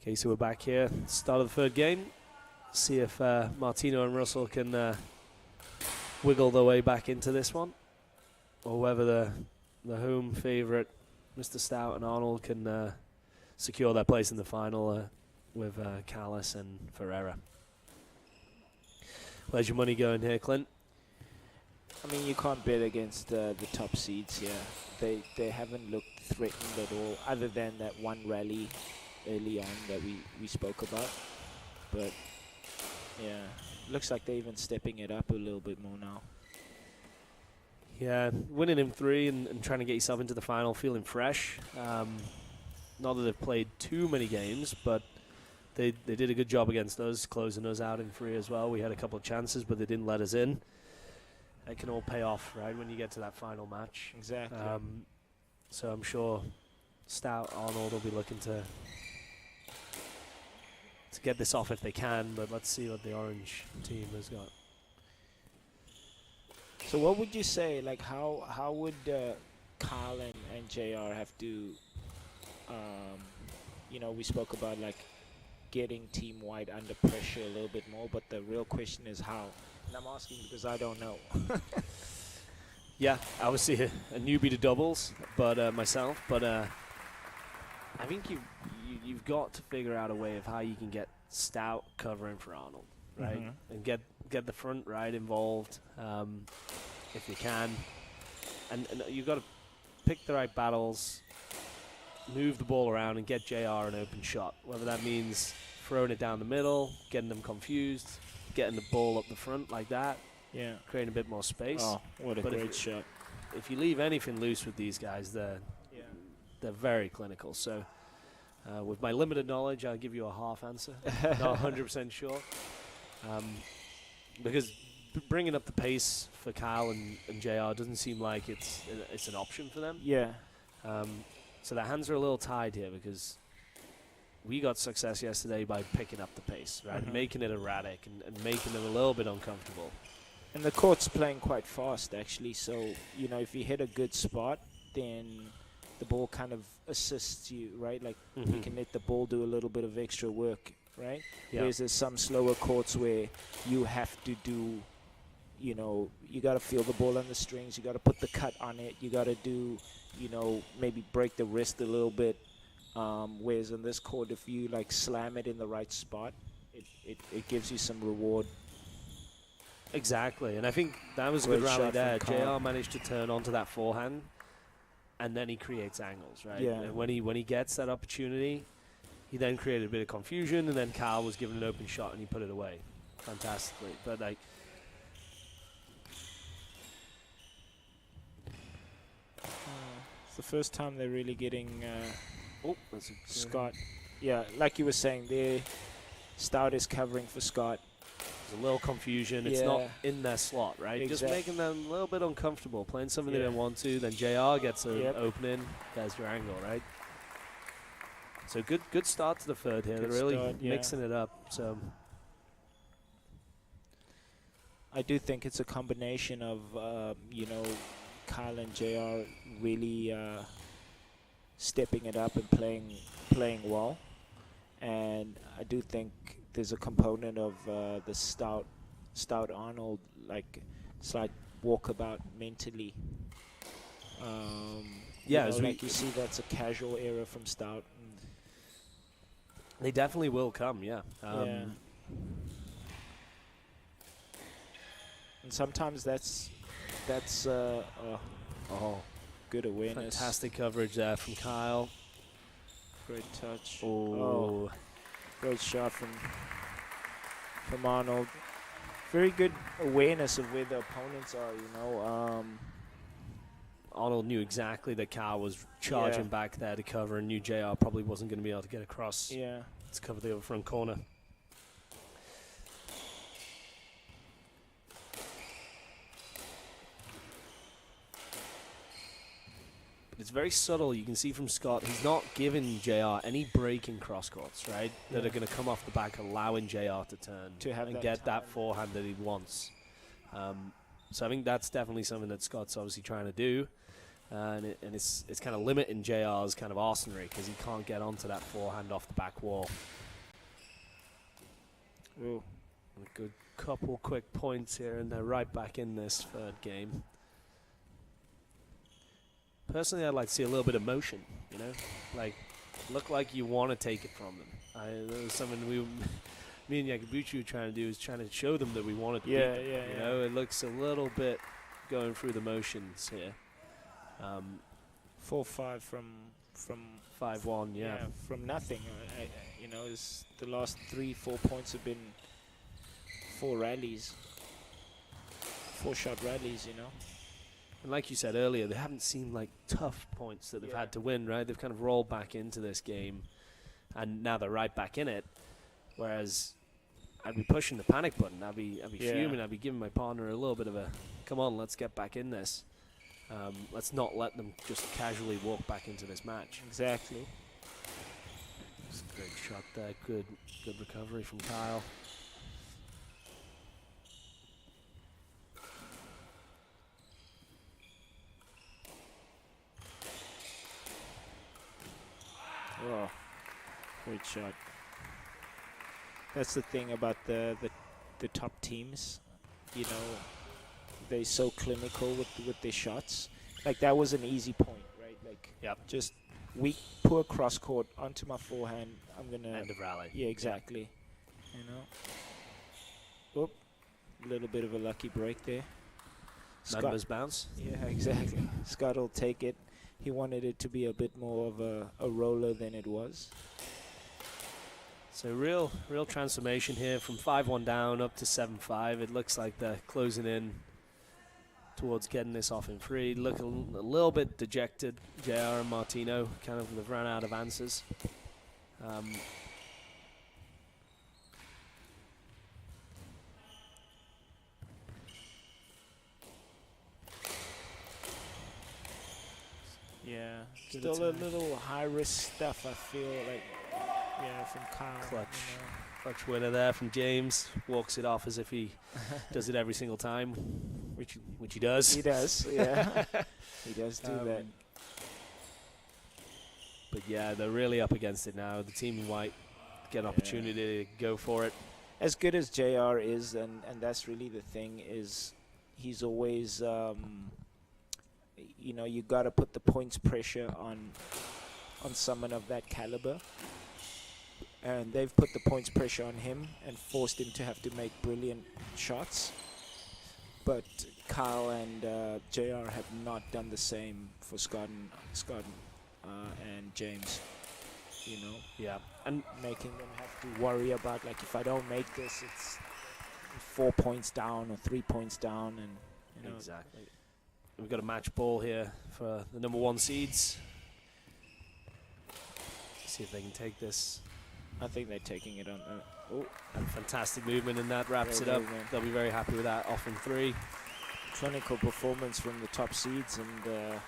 Okay, so we're back here, start of the third game. See if Martino and Russell can wiggle their way back into this one, or whether the home favourite, Mr. Stout and Arnold, can secure their place in the final with Callis and Ferreira. Where's your money going here, Clint? I mean, you can't bet against the top seeds here. They haven't looked threatened at all, other than that one rally early on that we spoke about. But yeah, looks like they're even stepping it up a little bit more now. Yeah, winning in 3 and trying to get yourself into the final feeling fresh. Not that they've played too many games, but they did a good job against us, closing us out in 3 as well. We had a couple of chances, but they didn't let us in. It can all pay off, right, when you get to that final match. Exactly. So I'm sure Stout, Arnold will be looking to get this off if they can, but let's see what the orange team has got. So what would you say, like how would Carl and JR have to, you know, we spoke about like getting Team White under pressure a little bit more, but the real question is how. And I'm asking because I don't know. Yeah, obviously a newbie to doubles, but myself, but I think you've got to figure out a way of how you can get Stout covering for Arnold, right? Mm-hmm. And get the front right involved if you can. And you've got to pick the right battles, move the ball around, and get JR an open shot. Whether that means throwing it down the middle, getting them confused, getting the ball up the front like that, Yeah. creating a bit more space. Oh, what a But great shot. If you leave anything loose with these guys, they're very clinical. So with my limited knowledge, I'll give you a half answer. Not 100% sure. Because bringing up the pace for Kyle and JR doesn't seem like it's an option for them. Yeah. So their hands are a little tied here because we got success yesterday by picking up the pace, right? Mhm. Making it erratic and making them a little bit uncomfortable. And the court's playing quite fast, actually. So, you know, if you hit a good spot, then the ball kind of assists you, right? Like you Mhm. can let the ball do a little bit of extra work, right? Yeah. Whereas there's some slower courts where you have to do, you know, you got to feel the ball on the strings, you got to put the cut on it, you got to do, you know, maybe break the wrist a little bit. Whereas in this court, if you like slam it in the right spot, it gives you some reward. Exactly, and I think that was a good Great rally shot there. from Kyle. JR managed to turn onto that forehand, and then he creates angles, right? Yeah. And when he gets that opportunity, he then created a bit of confusion, and then Kyle was given an open shot, and he put it away fantastically. But like, It's the first time they're really getting oh, that's a Scott. Yeah, like you were saying, there, Stout is covering for Scott. There's a little confusion. It's not Yeah. in their slot, right? Just Exact- making them a little bit uncomfortable, playing something they Yeah. don't want to. Then JR gets an Yep. opening. There's your angle, right? So good start to the third here. Good They're really start, yeah. mixing it up. So I do think it's a combination of, you know, Kyle and JR really stepping it up and playing well. And I do think there's a component of the Stout Arnold, like slight walkabout mentally. Yeah, you as know, we- like you see, that's a casual error from Stout. they definitely will come, yeah. Yeah. And sometimes that's Oh, good awareness. fantastic coverage there from Kyle. Great touch. Oh, Great shot from Arnold. Very good awareness of where the opponents are, you know. Arnold knew exactly that Kyle was charging Yeah. back there to cover and knew JR probably wasn't going to be able to get across Yeah. to cover the other front corner. But it's very subtle. You can see from Scott, he's not giving JR any break in cross courts, right? That Yeah. are going to come off the back, allowing JR to turn To have and that get that time. forehand that he wants. So I think that's definitely something that Scott's obviously trying to do. And it's kind of limiting JR's kind of arsenal because he can't get onto that forehand off the back wall. Ooh. A good couple quick points here, and they're right back in this third game. Personally, I'd like to see a little bit of motion, you know? Like, look like you want to take it from them. That was something me and Yakabuchi were trying to do, is trying to show them that we wanted to beat them. You know, it looks a little bit going through the motions here. 4-5 from 5-1, yeah. from nothing. You know, the last 3-4 points have been 4 rallies, 4-shot rallies. You know. And like you said earlier, they haven't seemed like tough points that they've had to win, right? They've kind of rolled back into this game, and now they're right back in it. Whereas I'd be pushing the panic button. I'd be fuming. I'd be giving my partner a little bit of a, come on, let's get back in this. Let's not let them just casually walk back into this match. Exactly. It's a great shot there. Good recovery from Kyle. Oh, great shot. That's the thing about the top teams. You know, they're so clinical with their shots. Like, that was an easy point, right? Like, just weak, poor cross court onto my forehand. I'm gonna End of rally. Yeah, exactly. You know. Oop, a little bit of a lucky break there. Members bounce. Yeah, exactly. Scott will take it. He wanted it to be a bit more of a roller than it was. So real transformation here from 5-1 down up to 7-5. It looks like they're closing in towards getting this off in free. Look a little bit dejected. JR and Martino kind of have run out of answers. Yeah, Good still a attack. little high-risk stuff, I feel like, from Kyle. Clutch. you know. Clutch winner there from James. Walks it off as if he does it every single time, which he does. He does, yeah. He does do that. But yeah, they're really up against it now. The team in white get an opportunity to go for it. As good as JR is, and that's really the thing, is he's always, you know, you got to put the points pressure on someone of that caliber. And they've put the points pressure on him and forced him to have to make brilliant shots. But Kyle and JR have not done the same for Scott and James, you know. Yeah, and making them have to worry about, like, if I don't make this, it's 4 points down or 3 points down, and you know. Exactly. We've got a match ball here for the number 1 seeds. See if they can take this. I think they're taking it on. And fantastic movement, and that wraps Very it up. good, man. They'll be very happy with that. Off in 3. Clinical performance from the top seeds, and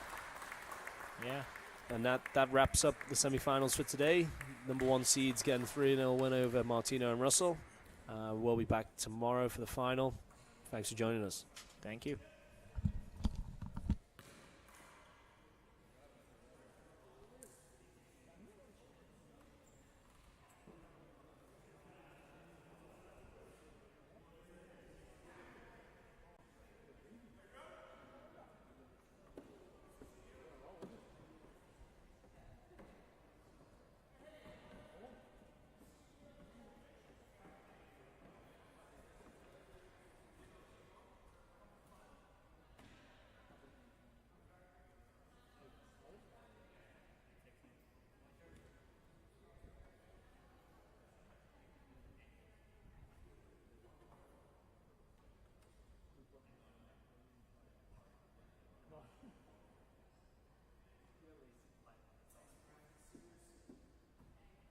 yeah. And that wraps up the semi-finals for today. Number 1 seeds getting 3-0 win over Martino and Russell. We'll be back tomorrow for the final. Thanks for joining us. Thank you.